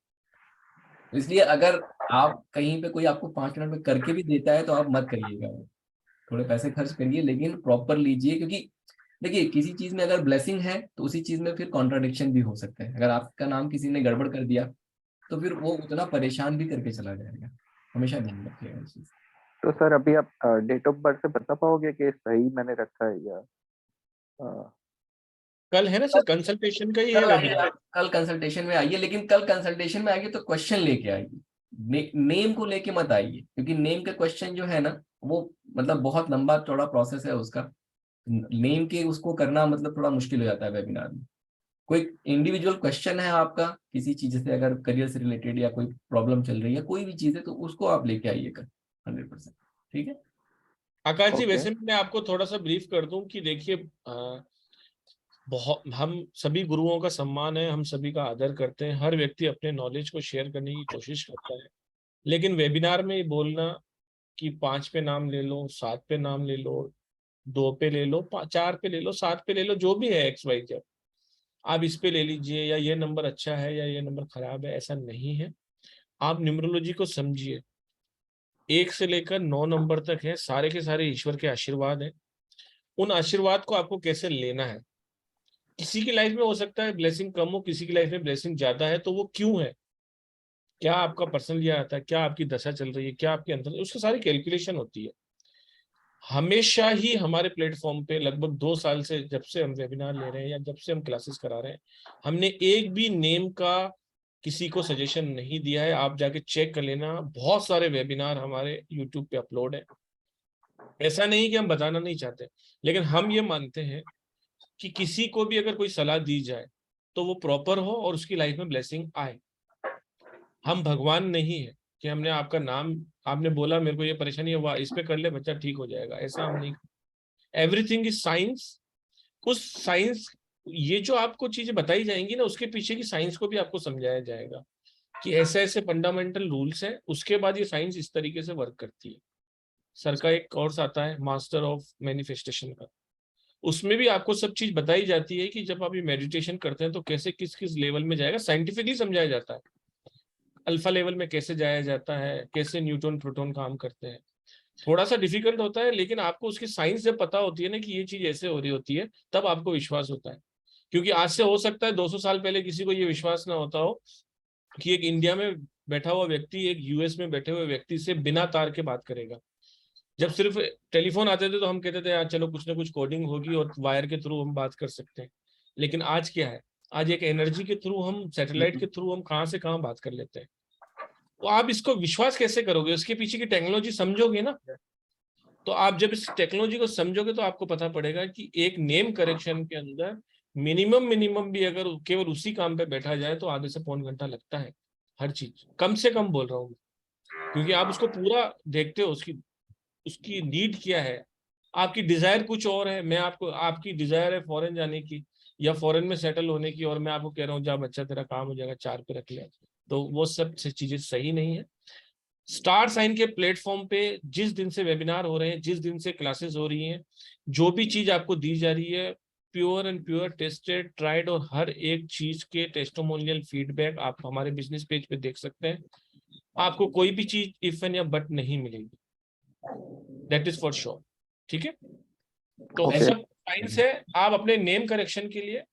तो इसलिए अगर आप कहीं पे कोई आपको 5 मिनट में करके भी देता है तो आप मत करिएगा। थोड़े पैसे खर्च करिए लेकिन प्रॉपर लीजिए, क्योंकि देखिए किसी चीज में अगर ब्लेसिंग है तो उसी चीज में फिर कॉन्ट्राडिक्शन भी हो सकता है। अगर आपका नाम किसी ने गड़बड़ कर दिया तो फिर वो उतना परेशान भी करके चला जाएगा। हमेशा ध्यान रखिएगा इस चीज। तो सर अभी आप डेट ऑफ बर्थ से बता पाओगे कि सही मैंने रखा है या अ, कल है ना सर कंसल्टेशन का ही है कल आइए वेबिनार। आप, कल कंसल्टेशन में आइए, लेकिन कल कंसल्टेशन में आइए तो क्वेश्चन लेके आइए। नेम को लेके मत आइए, क्योंकि नेम के क्वेश्चन जो है ना, वो मतलब बहुत लंबा चौड़ा प्रोसेस है उसका। नेम के उसको करना मतलब थोड़ा मुश्किल हो जाता है वेबिनार में। कोई इंडिविजुअल क्वेश्चन है आपका किसी चीज से, अगर करियर से रिलेटेड या कोई प्रॉब्लम चल रही है, कोई भी चीज है, तो उसको आप लेके आइए कल 100%। ठीक है। आकाश जी, ओके। वैसे मैं आपको थोड़ा सा ब्रीफ कर दूं कि देखिए, बहुत हम सभी गुरुओं का सम्मान है, हम सभी का आदर करते हैं, हर व्यक्ति अपने नॉलेज को शेयर करने की कोशिश करता है। लेकिन वेबिनार में ये बोलना कि 5 पे नाम ले लो, 7 पे नाम ले लो, 2 पे ले लो, 4 पे ले लो, 7 पे ले लो, जो भी है XYZ, आप इस पे ले लीजिए, या ये नंबर अच्छा है या ये नंबर खराब है, ऐसा नहीं है। आप न्यूमरोलॉजी को समझिए। 1 से लेकर 9 नंबर तक है, सारे के सारे ईश्वर के आशीर्वाद हैं। उन आशीर्वाद को आपको कैसे लेना है। किसी की लाइफ में हो सकता है ब्लेसिंग कम हो, किसी की लाइफ में ब्लेसिंग ज्यादा है, तो वो क्यों है, क्या आपका पर्सनल लिया आता है, क्या आपकी दशा चल रही है, क्या आपके अंदर, उसकी सारी कैलकुलेशन होती है। हमेशा ही हमारे प्लेटफॉर्म पे लगभग 2 साल से, जब से हम वेबिनार ले रहे हैं या जब से हम क्लासेस करा रहे हैं, हमने एक भी नेम का किसी को सजेशन नहीं दिया है। आप जाके चेक कर लेना, बहुत सारे वेबिनार हमारे यूट्यूब पे अपलोड है। ऐसा नहीं कि हम बताना नहीं चाहते, लेकिन हम ये मानते हैं कि किसी को भी अगर कोई सलाह दी जाए तो वो प्रॉपर हो और उसकी लाइफ में ब्लेसिंग आए। हम भगवान नहीं है कि हमने आपका नाम, आपने बोला मेरे को ये परेशानी है, वाह इस पे कर ले बच्चा ठीक हो जाएगा, ऐसा हम नहीं। Everything is science. उस साइंस, ये जो आपको चीजें बताई जाएंगी ना, उसके पीछे की साइंस को भी आपको समझाया जाएगा कि ऐसे ऐसे फंडामेंटल रूल्स हैं, उसके बाद ये साइंस इस तरीके से वर्क करती है। सर का एक कोर्स आता है मास्टर ऑफ मैनिफेस्टेशन का, उसमें भी आपको सब चीज बताई जाती है कि जब आप ये मेडिटेशन करते हैं तो कैसे किस किस लेवल में जाएगा, साइंटिफिकली समझाया जाता है। अल्फा लेवल में कैसे जाया जाता है, कैसे न्यूट्रॉन प्रोटॉन काम करते हैं। थोड़ा सा डिफिकल्ट होता है, लेकिन आपको उसकी साइंस जब पता होती है ना कि ये चीज ऐसे हो रही होती है, तब आपको विश्वास होता है। क्योंकि आज से हो सकता है 200 साल पहले किसी को ये विश्वास ना होता हो कि एक इंडिया में बैठा हुआ व्यक्ति एक US में बैठे हुए व्यक्ति से बिना तार के बात करेगा। जब सिर्फ टेलीफोन आते थे तो हम कहते थे यार चलो कुछ ना कुछ कोडिंग होगी और वायर के थ्रू हम बात कर सकते हैं। लेकिन आज क्या है, आज एक एनर्जी के थ्रू, हम सैटेलाइट के थ्रू हम कहाँ से कहाँ बात कर लेते हैं। तो आप इसको विश्वास कैसे करोगे, उसके पीछे की टेक्नोलॉजी समझोगे ना। तो आप जब इस टेक्नोलॉजी को समझोगे तो आपको पता पड़ेगा कि एक नेम करेक्शन के अंदर मिनिमम मिनिमम भी अगर केवल उसी काम पे बैठा जाए तो आधे से पौन घंटा लगता है। हर चीज कम से कम बोल रहा हूँ, क्योंकि आप उसको पूरा देखते हो, उसकी उसकी नीड क्या है। आपकी डिजायर कुछ और है, मैं आपको, आपकी डिजायर है फॉरेन जाने की या फॉरेन में सेटल होने की, और मैं आपको कह रहा हूँ जा बच्चा तेरा काम हो जाएगा 4 पे रख ले, तो वो सब चीजें सही नहीं है। स्टार साइन के प्लेटफॉर्म पे जिस दिन से वेबिनार हो रहे हैं, जिस दिन से क्लासेस हो रही हैं, जो भी चीज आपको दी जा रही है pure and pure tested tried, और हर एक चीज के टेस्टिमोनियल फीडबैक आप हमारे बिजनेस पेज पे देख सकते हैं। आपको कोई भी चीज इफ एंड या बट नहीं मिलेगी, दैट इज फॉर श्योर। ठीक है, तो Okay. सब साइंस है। आप अपने नेम करेक्शन के लिए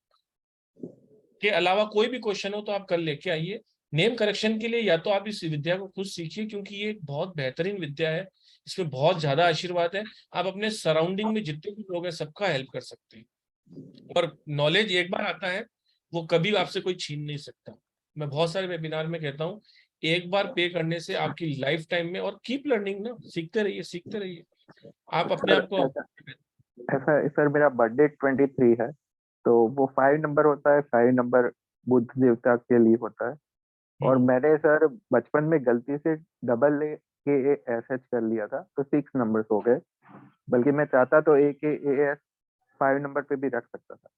के अलावा कोई भी क्वेश्चन हो तो आप कल लेके आइए। नेम करेक्शन के लिए या तो आप इस विद्या को खुद सीखिए, क्योंकि ये एक बहुत बेहतरीन विद्या है, इसमें बहुत ज्यादा आशीर्वाद है। आप अपने सराउंडिंग में जितने भी लोग हैं सबका हेल्प कर सकते हैं, और नॉलेज एक बार आता है वो कभी आपसे कोई छीन नहीं सकता। मैं बहुत सारे वेबिनार में कहता हूँ, एक बार पे करने से आपकी लाइफ टाइम में, और कीप लर्निंग ना, सीखते रहिए सीखते रहिए, आप अपने सर आप को। ऐसा है सर, मेरा बर्थडे 23 है, तो वो 5 नंबर होता है। 5 नंबर बुद्ध देवता के लिए होता है। और मैंने सर बचपन में गलती से AAKASH कर लिया था, तो 6 नंबर्स हो गए। बल्कि मैं चाहता तो AKAS 5 नंबर पे भी रख सकता था।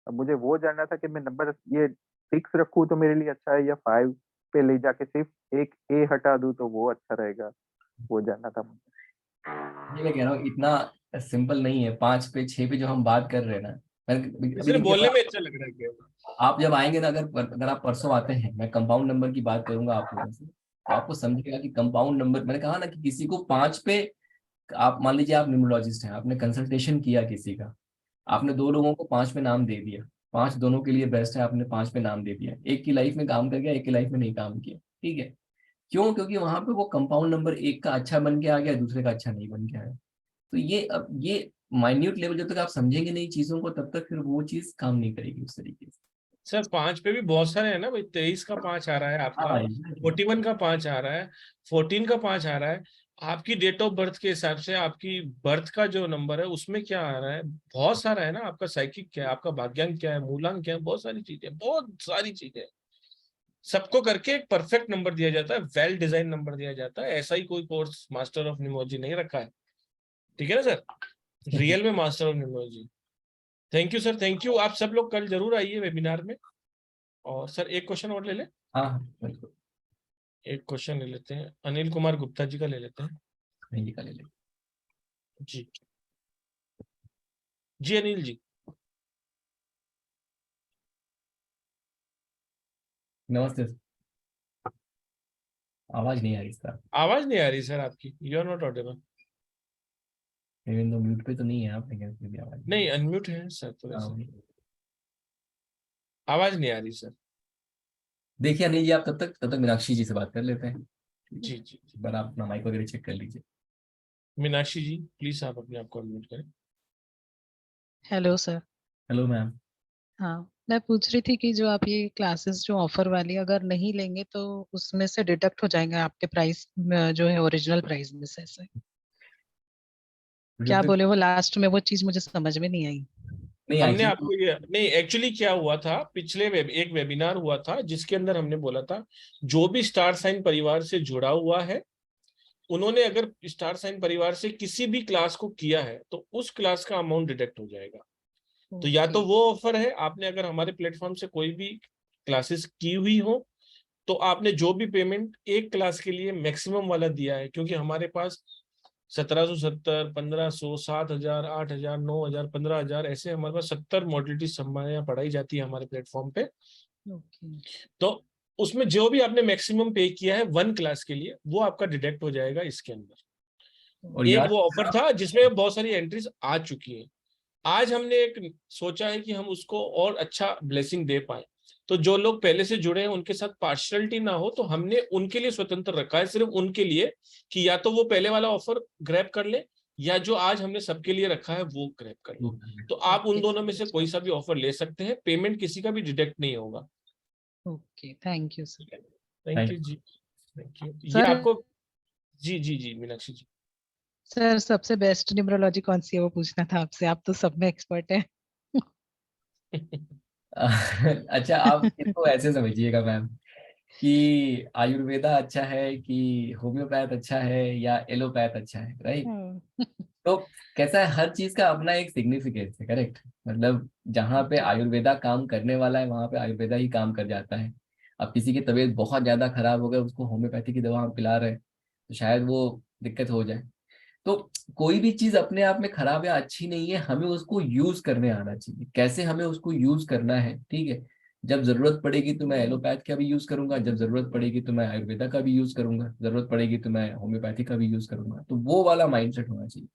अब मुझे वो जानना था कि मैं नंबर ये 6 रखूं तो मेरे लिए अच्छा है, या 5 पे ले जाके सिर्फ एक A हटा दूं तो वो अच्छा रहेगा, वो जानना था मुझे। ये मैं कह रहा हूँ इतना सिंपल नहीं है। 5 पे 6 पे जो हम बात कर रहे हैं ना, अभी सिर्फ देखिए बोलने में अच्छा लग रहा है क्या? आप जब आएंगे ना, अगर आप परसों आते हैं, मैं कंपाउंड नंबर की बात करूंगा आप लोगों से, तो आपको समझेगा कि कंपाउंड नंबर, मैंने कहा ना कि किसी को 5 पे, आप मान लीजिए आप न्यूमरोलॉजिस्ट हैं, आपने कंसल्टेशन किया किसी का, आपने 2 लोगों को 5 पे नाम दे दिया, 5 दोनों के लिए बेस्ट है, आपने 5 पे नाम दे दिया, एक की लाइफ में काम कर गया, एक की लाइफ में नहीं काम किया, ठीक है। क्यों? क्योंकि वहां पे वो कंपाउंड नंबर एक का अच्छा बन के आ गया, दूसरे का अच्छा नहीं बन के आया। तो ये अब ये माइन्यूट लेवल जब तक आप समझेंगे नहीं चीजों को, तब तक फिर वो चीज काम नहीं करेगी उस तरीके से। सर 5 पे भी बहुत सारे हैं ना भाई, 23 का 5 आ रहा है आपका, हाँ, 41 का 5 आ रहा है, 14 का 5 आ रहा है। आपकी डेट ऑफ बर्थ के हिसाब से आपकी बर्थ का जो नंबर है उसमें क्या आ रहा है, बहुत सारा है ना। आपका साइकिक क्या है, आपका भाग्यांक क्या है, मूलांक क्या है, बहुत सारी चीजें, बहुत सारी चीजें। सबको करके एक परफेक्ट नंबर दिया जाता है, वेल डिजाइन नंबर दिया जाता है। ऐसा ही कोई कोर्स मास्टर ऑफ न्यूमरोलॉजी नहीं रखा है, ठीक है ना सर, रियल में master of numerology. Thank you sir, thank you. आप सब लोग कल जरूर आइए वेबिनार में। और सर एक क्वेश्चन और ले लें, हाँ हाँ, बिल्कुल। एक क्वेश्चन ले लेते हैं, अनिल कुमार गुप्ता जी का ले लेते हैं। नहीं निकाले ले। जी जी अनिल जी। नमस्ते सर। आवाज नहीं आ रही इसका। आवाज नहीं आ रही सर आपकी, you are not audible. Even तो म्यूट पे तो नहीं है आप, लेकिन फिर भी आवाज नहीं नहीं अनम्यूट है सर थोड़ा आ सा, रही। आवाज नहीं आ रही सर। देखिए अनिल जी, आप तब तक मीनाक्षी जी से बात कर लेते हैं। ठीक है? जी जी एक बार आप अपना माइक वगैरह चेक कर लीजिए। मीनाक्षी जी प्लीज आप अपने आप को अनम्यूट करें। Hello sir. Hello ma'am. हाँ, मैं पूछ रही थी कि जो आप ये क्लासेस जो ऑफर वाली अगर नहीं लेंगे तो उसमें से डिडक्ट हो जाएंगे आपके प्राइस जो है ओरिजिनल प्राइस में से क्या बोले वो लास्ट में, वो चीज मुझे समझ में नहीं आई। नहीं हमने एक्चुअली, आपको ये नहीं, एक्चुअली क्या हुआ था, पिछले एक वेबिनार हुआ था जिसके अंदर हमने बोला था जो भी स्टार साइन परिवार से जुड़ा हुआ है, उन्होंने अगर स्टार साइन परिवार से किसी भी क्लास को किया है तो उस क्लास का अमाउंट डिडक्ट हो जाएगा। तो या तो ओके। वो ऑफर है, आपने अगर हमारे प्लेटफॉर्म से कोई भी क्लासेस की हुई हो तो आपने जो भी पेमेंट एक क्लास के लिए मैक्सिमम वाला दिया है, क्योंकि हमारे पास 1770, 1500, 7000, 8000, 9000, 15000 ऐसे हमारे पास 70 मॉडलिटी हमारे यहाँ पढ़ाई जाती है हमारे प्लेटफॉर्म पे। ओके। तो उसमें जो भी आपने मैक्सिमम पे किया है वन क्लास के लिए वो आपका डिडक्ट हो जाएगा इसके अंदर। और एक यार वो ऑफर था जिसमें बहुत सारी एंट्रीज आ चुकी है। आज हमने एक सोचा है कि हम उसको और अच्छा ब्लेसिंग दे पाए, तो जो लोग पहले से जुड़े हैं उनके साथ पार्शलिटी ना हो, तो हमने उनके लिए स्वतंत्र रखा है, सिर्फ उनके लिए, कि या तो वो पहले वाला ऑफर ग्रैब कर ले, या जो आज हमने सबके लिए रखा है वो ग्रैब कर ले। तो आप उन दोनों में से कोई सा भी ऑफर ले सकते हैं, पेमेंट किसी का भी डिडक्ट नहीं होगा। Okay, thank you sir. Thank you जी, थैंक यू। ये सर, आपको, जी जी जी मीनाक्षी जी। सर सबसे बेस्ट न्यूमरोलॉजी कौन सी है वो पूछना था आपसे, आप तो सब में एक्सपर्ट हैं। अच्छा, आप इसको ऐसे समझिएगा मैम कि आयुर्वेदा अच्छा है कि होम्योपैथ अच्छा है या एलोपैथ अच्छा है, राइट? तो कैसा है, हर चीज का अपना एक सिग्निफिकेंस है, करेक्ट? मतलब जहाँ पे आयुर्वेदा काम करने वाला है वहां पे आयुर्वेदा ही काम कर जाता है। अब किसी की तबीयत बहुत ज्यादा खराब हो गई, उसको होम्योपैथी की दवा हम पिला रहे हैं, तो शायद वो दिक्कत हो जाए। तो कोई भी चीज अपने आप में खराब या अच्छी नहीं है, हमें उसको यूज करने आना चाहिए, कैसे हमें उसको यूज करना है, ठीक है। जब जरूरत पड़ेगी तो मैं एलोपैथ का भी यूज करूंगा, जब जरूरत पड़ेगी तो मैं आयुर्वेदा का भी यूज करूंगा, जरूरत पड़ेगी तो मैं होम्योपैथी का भी यूज करूंगा। तो वो वाला माइंडसेट होना चाहिए।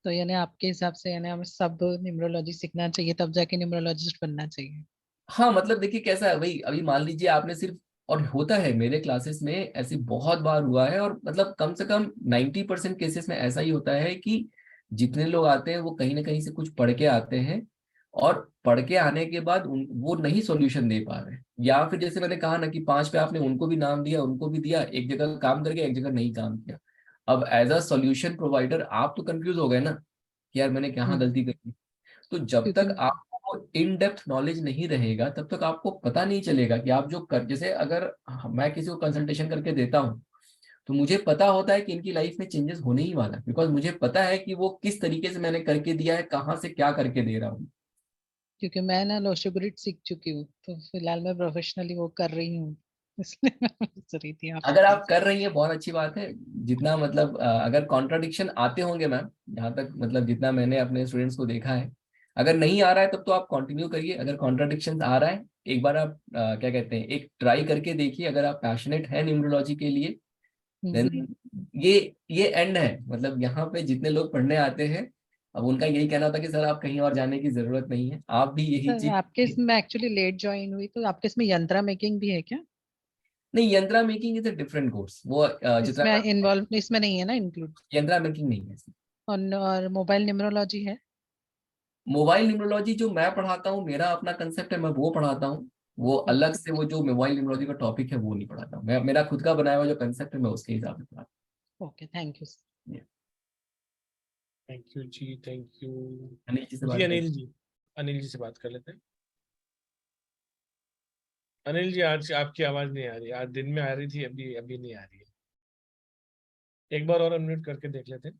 तो यानी आपके हिसाब से यानी हमें सब न्यूमरोलॉजी सीखना चाहिए, तब जाके न्यूमरोलॉजिस्ट बनना चाहिए? हाँ मतलब देखिए कैसा है भाई, अभी मान लीजिए आपने सिर्फ, और होता है मेरे क्लासेस में ऐसे बहुत बार हुआ है, और मतलब कम से कम 90% केसेस में ऐसा ही होता है कि जितने लोग आते हैं वो कहीं ना कहीं से कुछ पढ़ के आते हैं, और पढ़ के आने के बाद वो नहीं सॉल्यूशन दे पा रहे हैं, या फिर जैसे मैंने कहा ना कि 5 पे आपने उनको भी नाम दिया, उनको भी दिया, एक जगह काम करके एक जगह नहीं काम किया। अब एज अ सॉल्यूशन प्रोवाइडर आप तो कंफ्यूज हो गए ना कि यार मैंने कहाँ गलती करी। तो जब क्योंकि तक आपको इन डेप्थ नॉलेज नहीं रहेगा तब तक आपको पता नहीं चलेगा कि आप जो कर, जैसे अगर मैं किसी को कंसल्टेशन करके देता हूँ तो मुझे पता होता है कि इनकी लाइफ में चेंजेस होने ही वाला है, बिकॉज मुझे पता है कि वो किस तरीके से मैंने करके दिया है, कहाँ से क्या करके दे रहा हूँ। क्योंकि मैं ना लोशोग्रिड सीख चुकी हूँ, तो फिलहाल मैं प्रोफेशनली वो कर रही हूँ। इसलिए मैं पूछ रही थी अगर आपसे। आप कर रही हैं बहुत अच्छी बात है। जितना मतलब अगर कॉन्ट्राडिक्शन आते होंगे मैम, जहाँ तक मतलब जितना मैंने अपने स्टूडेंट्स को देखा है, अगर नहीं आ रहा है तब तो आप कंटिन्यू करिए। अगर कॉन्ट्राडिक्शन आ रहा है, एक बार आप क्या कहते हैं, एक ट्राई करके देखिए। अगर आप पैशनेट है न्यूमरोलॉजी के लिए, हम्म। देन ये ये एंड है। मतलब यहाँ पे जितने लोग पढ़ने आते हैं, अब उनका यही कहना होता है कि सर आप कहीं और जाने की जरूरत नहीं है, आप भी यही सर आपके चीज। इसमें एक्चुअली लेट ज्वाइन हुई, तो आपके इसमें यंत्रा मेकिंग भी है क्या? नहीं, यंत्रा making is a different course, वो जितना इसमें इन्वॉल्व, इसमें नहीं है ना इंक्लूड? यंत्रा मेकिंग नहीं है। और मोबाइल न्यूमरोलॉजी है? मोबाइल न्यूमरोलॉजी जो मैं पढ़ाता हूँ, मेरा अपना कंसेप्ट है, मैं वो पढ़ाता हूँ। वो अलग से वो जो मोबाइल न्यूमरोलॉजी का टॉपिक है वो नहीं पढ़ाता हूँ मैं। मेरा खुद का बनाया हुआ जो कंसेप्ट है मैं उसके हिसाब से पढ़ाता ओके, थैंक यू। हूँ। थैंक यू जी, थैंक यू अनिल जी से जी। बात कर। अनिल जी से बात कर लेते हैं। अनिल जी, आज आपकी आवाज नहीं आ रही। आज दिन में आ रही थी, अभी अभी नहीं आ रही है। एक बार और अनम्यूट करके देख लेते हैं।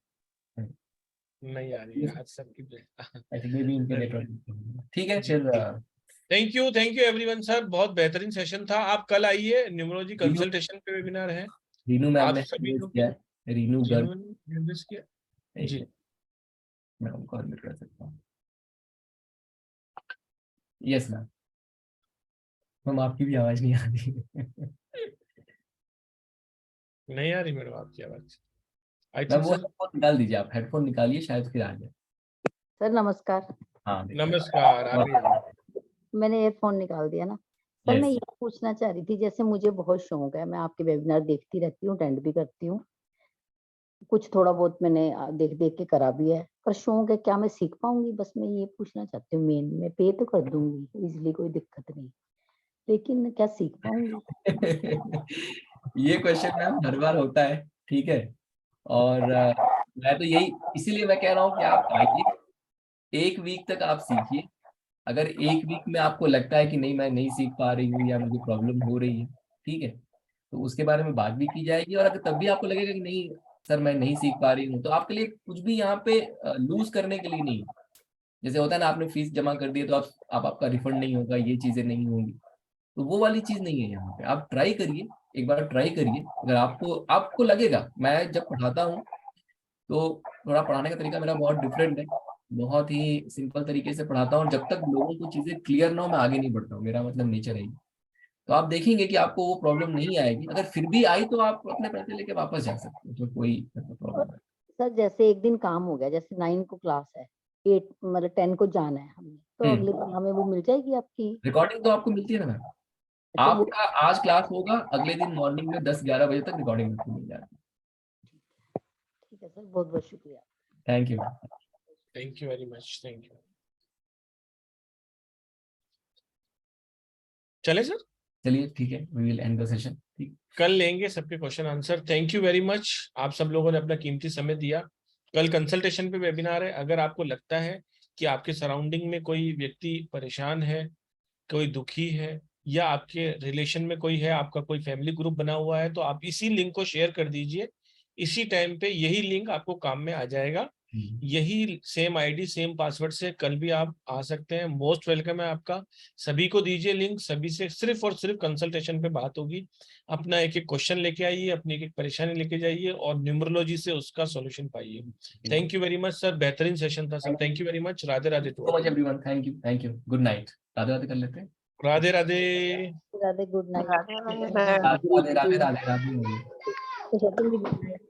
नहीं आ रही है आज सबकी। आई थिंक मे बी इनके नेटवर्क। ठीक है फिर थैंक यू एवरीवन सर, बहुत बेहतरीन सेशन था। आप कल आइए, न्यूमरोलॉजी रीनू कंसल्टेशन पे वेबिनार है। रीनू मैम आप ने सभी निर्देश लोग किया है, रीनू गर्ग। जिन्होंने निर्देश किया एक जी। मिनट, मैं उनको अनम्यूट कर सकता हूँ। Yes ma'am. मैम आपकी भी आवाज नहीं आ रही। नहीं आ रही मैडम आपकी आवाज। आई मैम थिंक वो सर। हेडफोन निकाल दीजिए, आप हेडफोन निकालिए, शायद फिर आ जाए। सर नमस्कार। हाँ देखिए नमस्कार, आ रही है। मैंने ईयरफोन निकाल दिया ना। सर मैं यस। ये पूछना चाह रही थी, जैसे मुझे बहुत शौक है, मैं आपके वेबिनार देखती रहती हूँ, अटेंड भी करती हूँ, कुछ थोड़ा बहुत मैंने देख देख के करा भी है, पर शौक है, क्या मैं सीख पाऊंगी? बस मैं ये पूछना चाहती हूँ। मेन मैं पे तो कर दूंगी इजिली, कोई दिक्कत नहीं, लेकिन क्या सीख पाऊंगी? ये क्वेश्चन मैम हर बार होता है, ठीक है। और मैं तो यही, इसीलिए मैं कह रहा हूँ कि आप आइए, 1 वीक तक आप सीखिए। अगर 1 वीक में आपको लगता है कि नहीं मैं नहीं सीख पा रही हूँ या मुझे प्रॉब्लम हो रही है, ठीक है, तो उसके बारे में बात भी की जाएगी। और अगर तब भी आपको लगेगा कि नहीं सर मैं नहीं सीख पा रही हूँ, तो आपके लिए कुछ भी यहाँ पे लूज करने के लिए नहीं है। जैसे होता है ना, आपने फीस जमा कर दी है तो आप आपका रिफंड नहीं होगा, ये चीजें नहीं होंगी, तो वो वाली चीज नहीं है यहाँ पे। आप ट्राई करिए, एक बार ट्राई करिए। अगर आपको आपको लगेगा, मैं जब पढ़ाता हूँ तो थोड़ा पढ़ाने का तरीका मेरा बहुत डिफरेंट है, बहुत ही सिंपल तरीके से पढ़ाता हूँ। जब तक लोगों को चीजें क्लियर ना हो मैं आगे नहीं बढ़ता हूँ, मेरा मतलब नेचर है ही। तो आप देखेंगे कि आपको वो प्रॉब्लम नहीं आएगी। अगर फिर भी आई तो आप अपने पैसे लेके वापस जा सकते हो, तो कोई प्रॉब्लम है। सर जैसे एक दिन काम हो गया, जैसे 9 को क्लास है, 8 मतलब 10 को जाना है हमें, तो अगले दिन हमें वो मिल जाएगी आपकी? रिकॉर्डिंग तो आपको मिलती है ना मैम। अच्छा वो आपका आज क्लास होगा, अगले दिन मॉर्निंग में 10-11 बजे तक रिकॉर्डिंग आपको मिल जाएगी। ठीक है सर, बहुत बहुत शुक्रिया। Thank you. Thank you very much, thank you. चले सर, चलिए ठीक है, we will end the session. ठीक। कल लेंगे सबके question answer. Thank you very much, आप सब लोगों ने अपना कीमती समय दिया। कल कंसल्टेशन पे वेबिनार है। अगर आपको लगता है कि आपके सराउंडिंग में कोई व्यक्ति परेशान है, कोई दुखी है, या आपके रिलेशन में कोई है, आपका कोई फैमिली ग्रुप बना हुआ है, तो आप इसी लिंक को शेयर कर दीजिए। इसी टाइम पे यही लिंक आपको काम में आ जाएगा। यही सेम आईडी सेम पासवर्ड से कल भी आप आ सकते हैं। मोस्ट वेलकम है आपका। सभी को दीजिए लिंक, सभी से सिर्फ और सिर्फ कंसल्टेशन पे बात होगी। अपना एक एक क्वेश्चन लेके आइए, अपनी एक एक परेशानी लेके जाइए, और न्यूमरोलॉजी से उसका सॉल्यूशन पाइए। Thank you very much sir, बेहतरीन सेशन था सर। Thank you very much. Radhe Radhe to so all. Much everyone, thank you, thank you, good night. Radhe Radhe कर लेते हैं। Radhe Radhe. Radhe, good night. Radhe Radhe Radhe Radhe Radhe. Good night.